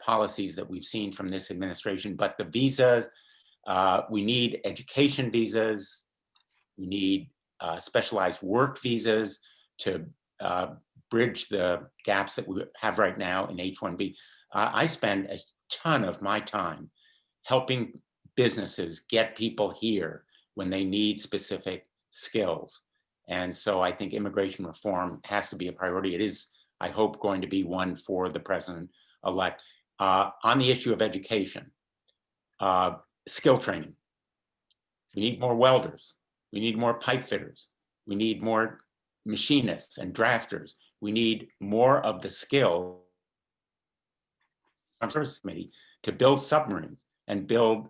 policies that we've seen from this administration. But the visas, we need education visas, we need specialized work visas to bridge the gaps that we have right now in H-1B. I spend a ton of my time helping businesses get people here when they need specific skills. And so I think immigration reform has to be a priority. It is, I hope, going to be one for the president-elect. On the issue of education, skill training. We need more welders. We need more pipe fitters. We need more machinists and drafters. We need more of the skill Service Committee to build submarines and build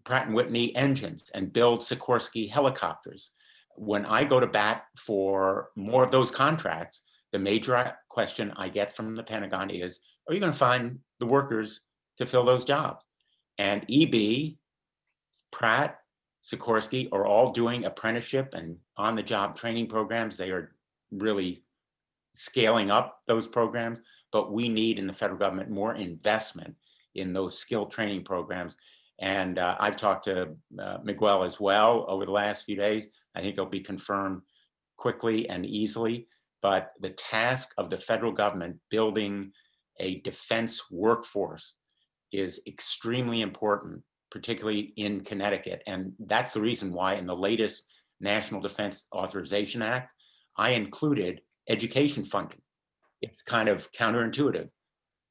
Pratt & Whitney engines and build Sikorsky helicopters. When I go to bat for more of those contracts, the major question I get from the Pentagon is, are you going to find the workers to fill those jobs? And EB, Pratt, Sikorsky are all doing apprenticeship and on-the-job training programs. They are really scaling up those programs, but we need in the federal government more investment in those skill training programs. And I've talked to Miguel as well over the last few days. I think they'll be confirmed quickly and easily. But the task of the federal government building a defense workforce is extremely important, particularly in Connecticut. And that's the reason why in the latest National Defense Authorization Act, I included education funding. It's kind of counterintuitive.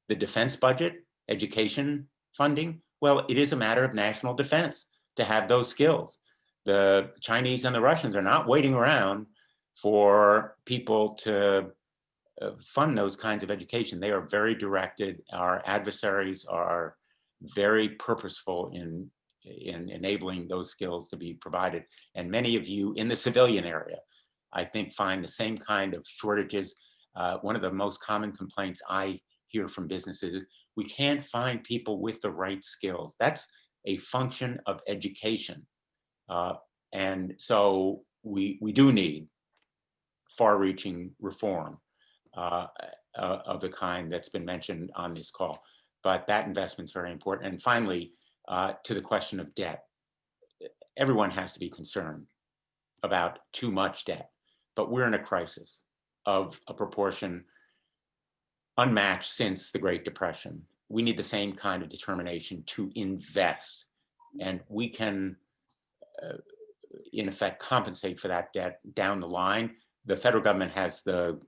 The defense budget, education funding, well, it is a matter of national defense to have those skills. The Chinese and the Russians are not waiting around for people to fund those kinds of education. They are very directed. Our adversaries are very purposeful in enabling those skills to be provided. And many of you in the civilian area, I think, find the same kind of shortages. One of the most common complaints I hear from businesses is we can't find people with the right skills. That's a function of education. And so we do need far-reaching reform of the kind that's been mentioned on this call. But that investment is very important. And finally, to the question of debt, everyone has to be concerned about too much debt, but we're in a crisis of a proportion unmatched since the Great Depression. We need the same kind of determination to invest, and we can, in effect, compensate for that debt down the line. The federal government has the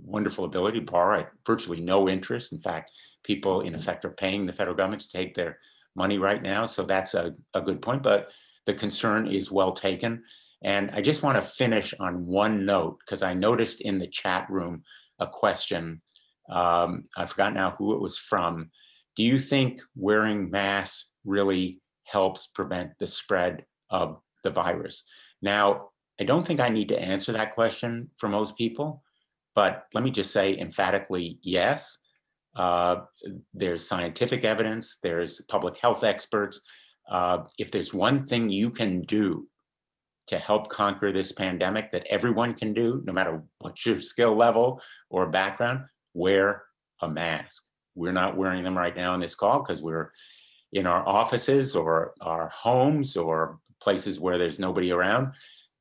wonderful ability to borrow at virtually no interest. In fact, people in effect are paying the federal government to take their money right now. So that's a good point, but the concern is well taken. And I just want to finish on one note, because I noticed in the chat room a question. I forgot now who it was from. Do you think wearing masks really helps prevent the spread of the virus? Now, I don't think I need to answer that question for most people, but let me just say emphatically, yes. There's scientific evidence, there's public health experts. If there's one thing you can do to help conquer this pandemic that everyone can do, no matter what your skill level or background, wear a mask. We're not wearing them right now on this call because we're in our offices or our homes or places where there's nobody around.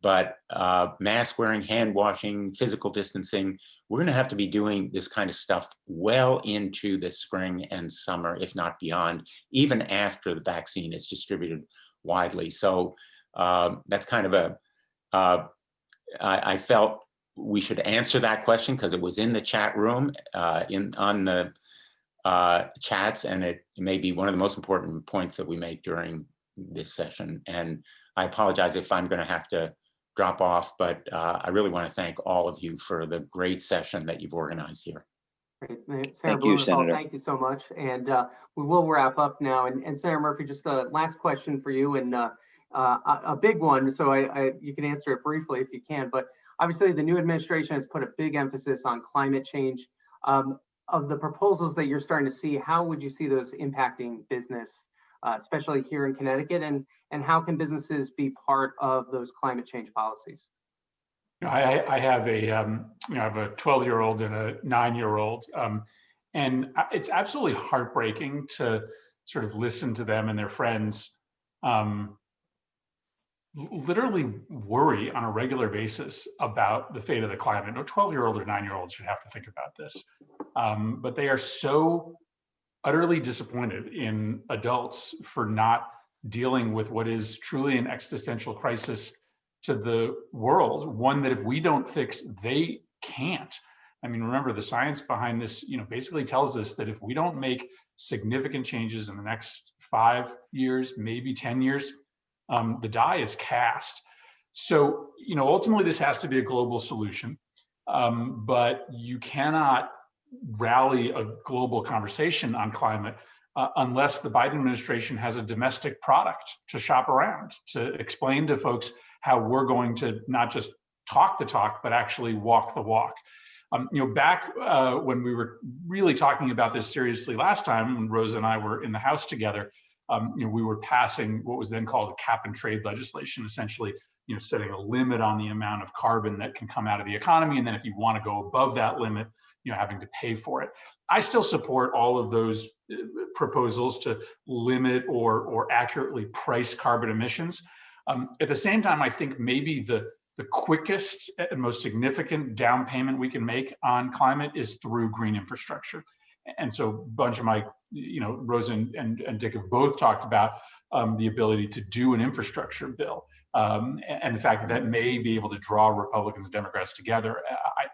But mask wearing, hand washing, physical distancing, we're going to have to be doing this kind of stuff well into the spring and summer, if not beyond, even after the vaccine is distributed widely. So that's kind of I felt we should answer that question because it was in the chat room, on the chats, and it may be one of the most important points that we make during this session. And I apologize if I'm going to have to drop off, but I really want to thank all of you for the great session that you've organized here. Great. Thank you, Senator. Thank you so much. And we will wrap up now. And Senator Murphy, just a last question for you, and a big one. So you can answer it briefly if you can. But obviously, the new administration has put a big emphasis on climate change. Of the proposals that you're starting to see, how would you see those impacting business, especially here in Connecticut? And how can businesses be part of those climate change policies? I have a I have a 12-year-old and a 9-year-old, and it's absolutely heartbreaking to sort of listen to them and their friends literally worry on a regular basis about the fate of the climate. No 12-year-old or 9-year-old should have to think about this. But they are so utterly disappointed in adults for not dealing with what is truly an existential crisis to the world, one that if we don't fix, they can't. I mean, remember, the science behind this, basically tells us that if we don't make significant changes in the next 5 years, maybe 10 years, the die is cast. So, ultimately this has to be a global solution, but you cannot rally a global conversation on climate unless the Biden administration has a domestic product to shop around, to explain to folks how we're going to not just talk the talk, but actually walk the walk. Back when we were really talking about this seriously last time, when Rosa and I were in the House together, we were passing what was then called cap and trade legislation, essentially, setting a limit on the amount of carbon that can come out of the economy. And then if you want to go above that limit, having to pay for it. I still support all of those proposals to limit or accurately price carbon emissions. At the same time, I think maybe the quickest and most significant down payment we can make on climate is through green infrastructure. And so a bunch of my, Rosa and Dick have both talked about the ability to do an infrastructure bill, and the fact that may be able to draw Republicans and Democrats together.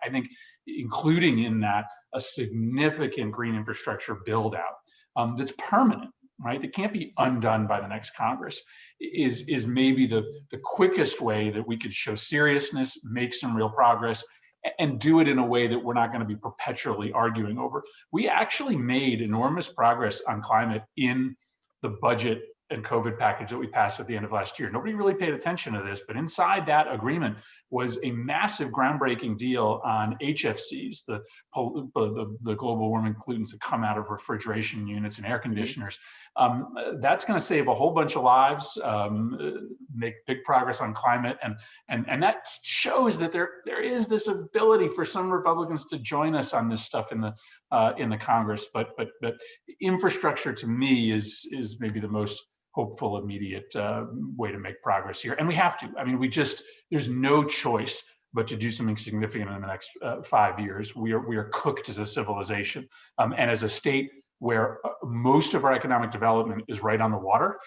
I think including in that a significant green infrastructure build out that's permanent, right? That can't be undone by the next Congress is maybe the quickest way that we could show seriousness, make some real progress, and do it in a way that we're not going to be perpetually arguing over. We actually made enormous progress on climate in the budget and COVID package that we passed at the end of last year. Nobody really paid attention to this, but inside that agreement was a massive groundbreaking deal on HFCs, the global warming pollutants that come out of refrigeration units and air conditioners. That's going to save a whole bunch of lives, make big progress on climate, and that shows that there is this ability for some Republicans to join us on this stuff in the Congress. But infrastructure to me is maybe the most hopeful, immediate way to make progress here. And we have to. I mean, there's no choice but to do something significant in the next 5 years. We are cooked as a civilization. And as a state where most of our economic development is right on the water,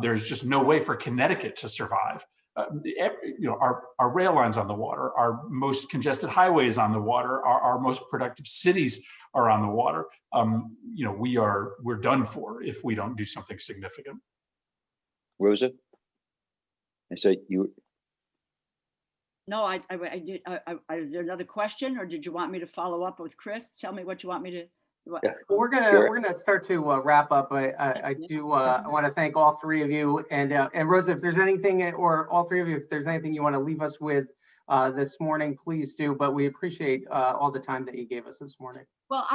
there's just no way for Connecticut to survive. Our rail lines on the water, our most congested highways on the water, our most productive cities are on the water. We're done for if we don't do something significant. Rosa, I said you. No, I did. Is there another question, or did you want me to follow up with Chris? Tell me what you want me to. Yeah. We're gonna start to wrap up. I want to thank all three of you, and Rosa, if there's anything, or all three of you, if there's anything you want to leave us with this morning, please do. But we appreciate all the time that you gave us this morning. Well,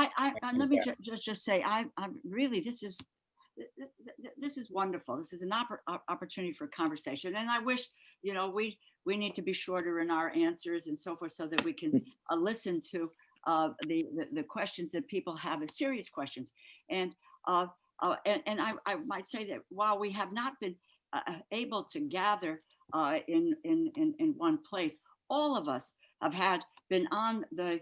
let me just say, I'm really, this is wonderful. This is an opportunity for conversation, and I wish, we need to be shorter in our answers and so forth, so that we can listen to the questions that people have, as serious questions. And I might say that while we have not been able to gather in one place, all of us have been on a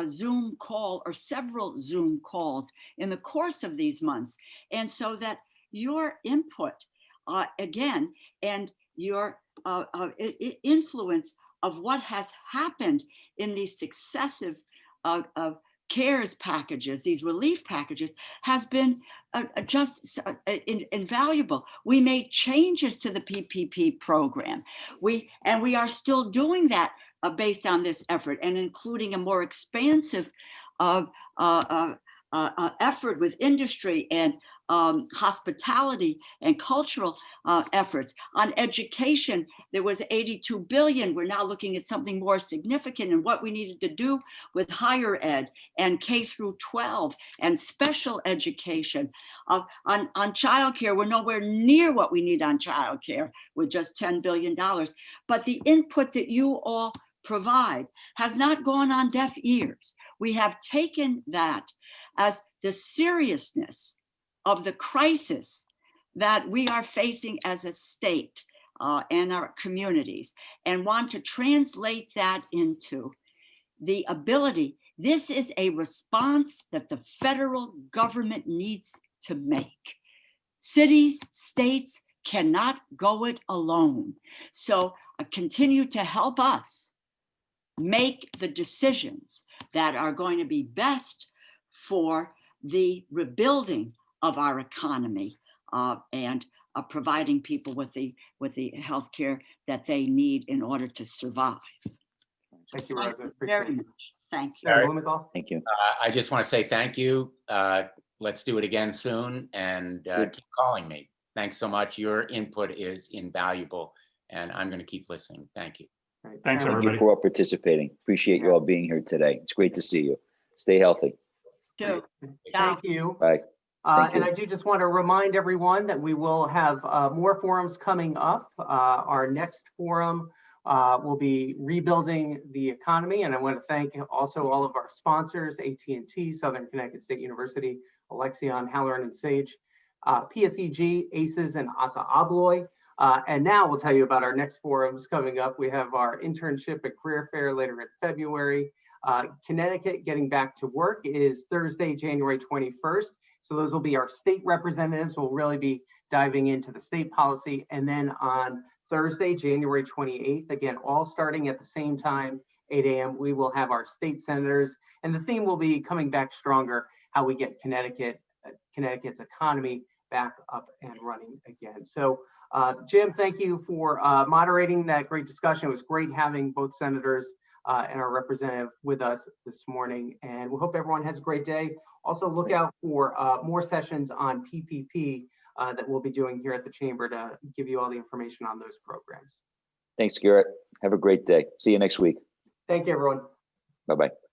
Zoom call or several Zoom calls in the course of these months. And so that your input, again, and your influence of what has happened in these successive CARES packages, these relief packages, has been just invaluable. We made changes to the PPP program. We are still doing that based on this effort, and including a more expansive effort with industry and hospitality and cultural efforts. On education, there was $82 billion. We're now looking at something more significant and what we needed to do with higher ed and K through 12 and special education. On childcare, we're nowhere near what we need on childcare with just $10 billion. But the input that you all provide has not gone on deaf ears. We have taken that as the seriousness of the crisis that we are facing as a state and our communities, and want to translate that into the ability. This is a response that the federal government needs to make. Cities, states cannot go it alone. So continue to help us make the decisions that are going to be best for the rebuilding of our economy and providing people with the health care that they need in order to survive. Thank you, Rosa. Very Appreciate it. much. Thank you. Chair Blumenthal? Thank you. I just want to say thank you. Let's do it again soon, and keep calling me. Thanks so much. Your input is invaluable, and I'm going to keep listening. Thank you. Right. Thanks, Chairman, Thank you everybody. for all participating. Appreciate you all being here today. It's great to see you. Stay healthy. Too. Thank you. Bye. Thank And you. I do just want to remind everyone that we will have more forums coming up. Our next forum will be Rebuilding the Economy. And I want to thank also all of our sponsors, AT&T, Southern Connecticut State University, Alexion, Halloran and Sage, PSEG, ACES, and ASA Abloy. And now we'll tell you about our next forums coming up. We have our internship and career fair later in February. Connecticut Getting Back to Work is Thursday, January 21st. So those will be our state representatives. We'll really be diving into the state policy. And then on Thursday, January 28th, again, all starting at the same time, 8 a.m., we will have our state senators. And the theme will be Coming Back Stronger, how we get Connecticut's economy back up and running again. So Jim, thank you for moderating that great discussion. It was great having both senators and our representative with us this morning. And we hope everyone has a great day. Also look out for more sessions on PPP that we'll be doing here at the Chamber to give you all the information on those programs. Thanks, Garrett. Have a great day. See you next week. Thank you, everyone. Bye-bye.